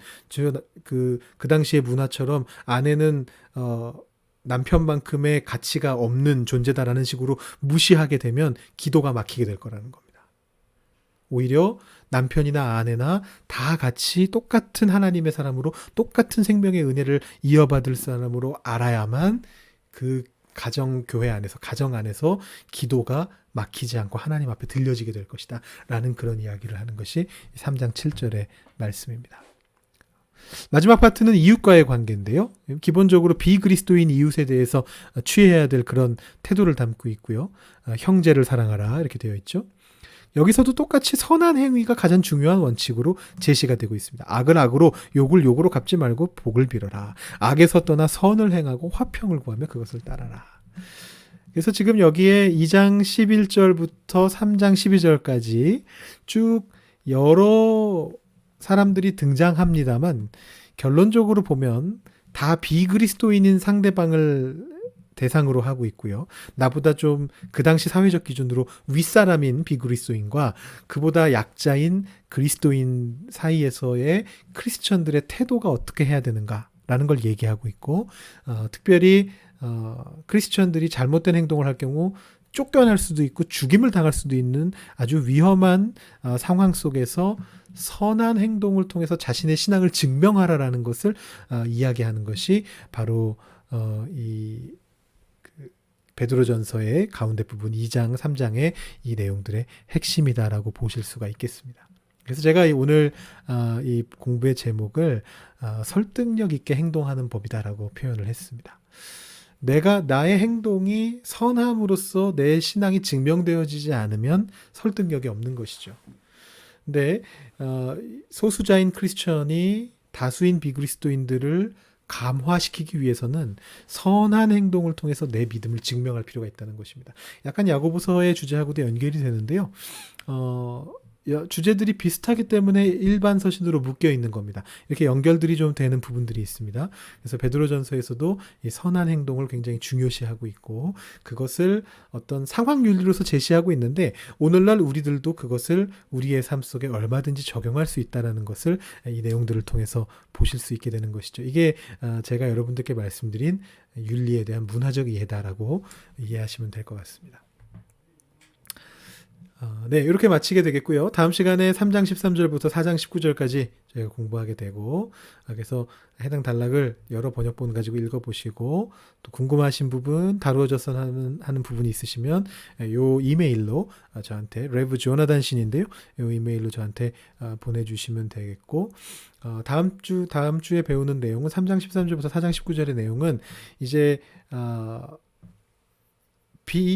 그 당시의 문화처럼 아내는 남편만큼의 가치가 없는 존재다라는 식으로 무시하게 되면 기도가 막히게 될 거라는 겁니다. 오히려 남편이나 아내나 다 같이 똑같은 하나님의 사람으로 똑같은 생명의 은혜를 이어받을 사람으로 알아야만 그 교회 안에서, 가정 안에서 기도가 막히지 않고 하나님 앞에 들려지게 될 것이다 라는 그런 이야기를 하는 것이 3장 7절의 말씀입니다. 마지막 파트는 이웃과의 관계인데요. 기본적으로 비그리스도인 이웃에 대해서 취해야 될 그런 태도를 담고 있고요. 형제를 사랑하라 이렇게 되어 있죠. 여기서도 똑같이 선한 행위가 가장 중요한 원칙으로 제시가 되고 있습니다. 악을 악으로 욕을 욕으로 갚지 말고 복을 빌어라. 악에서 떠나 선을 행하고 화평을 구하며 그것을 따라라. 그래서 지금 여기에 2장 11절부터 3장 12절까지 쭉 여러 사람들이 등장합니다만 결론적으로 보면 다 비그리스도인인 상대방을 대상으로 하고 있고요. 나보다 좀 그 당시 사회적 기준으로 윗사람인 비그리스도인과 그보다 약자인 그리스도인 사이에서의 크리스천들의 태도가 어떻게 해야 되는가라는 걸 얘기하고 있고 특별히 크리스천들이 잘못된 행동을 할 경우 쫓겨날 수도 있고 죽임을 당할 수도 있는 아주 위험한 상황 속에서 선한 행동을 통해서 자신의 신앙을 증명하라라는 것을 이야기하는 것이 바로 이 베드로전서의 가운데 부분 2장, 3장의 이 내용들의 핵심이다라고 보실 수가 있겠습니다. 그래서 제가 오늘 이 공부의 제목을 설득력 있게 행동하는 법이다라고 표현을 했습니다. 나의 행동이 선함으로써 내 신앙이 증명되어지지 않으면 설득력이 없는 것이죠. 근데 소수자인 크리스천이 다수인 비그리스도인들을 감화시키기 위해서는 선한 행동을 통해서 내 믿음을 증명할 필요가 있다는 것입니다. 약간 야고보서의 주제하고도 연결이 되는데요. 주제들이 비슷하기 때문에 일반 서신으로 묶여 있는 겁니다. 이렇게 연결들이 좀 되는 부분들이 있습니다. 그래서 베드로전서에서도 이 선한 행동을 굉장히 중요시하고 있고 그것을 어떤 상황 윤리로서 제시하고 있는데 오늘날 우리들도 그것을 우리의 삶 속에 얼마든지 적용할 수 있다는 것을 이 내용들을 통해서 보실 수 있게 되는 것이죠. 이게 제가 여러분들께 말씀드린 윤리에 대한 문화적 이해다라고 이해하시면 될 것 같습니다. 네, 이렇게 마치게 되겠고요. 다음 시간에 3장 13절부터 4장 19절까지 저희가 공부하게 되고 그래서 해당 단락을 여러 번역본 가지고 읽어보시고 또 궁금하신 부분 다루어졌으면 하는 부분이 있으시면 요 이메일로 저한테 레브 조나단 신인데요. 요 이메일로 저한테 보내주시면 되겠고 다음 주에 배우는 내용은 3장 13절부터 4장 19절의 내용은 이제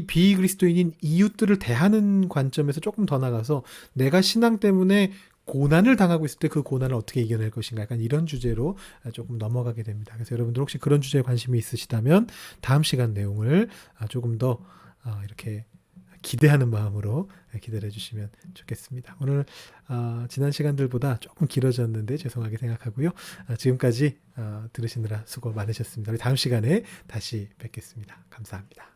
비그리스도인인 이웃들을 대하는 관점에서 조금 더 나가서 내가 신앙 때문에 고난을 당하고 있을 때 그 고난을 어떻게 이겨낼 것인가 약간 이런 주제로 조금 넘어가게 됩니다. 그래서 여러분들 혹시 그런 주제에 관심이 있으시다면 다음 시간 내용을 조금 더 이렇게 기대하는 마음으로 기다려 주시면 좋겠습니다. 오늘 지난 시간들보다 조금 길어졌는데 죄송하게 생각하고요. 지금까지 들으시느라 수고 많으셨습니다. 우리 다음 시간에 다시 뵙겠습니다. 감사합니다.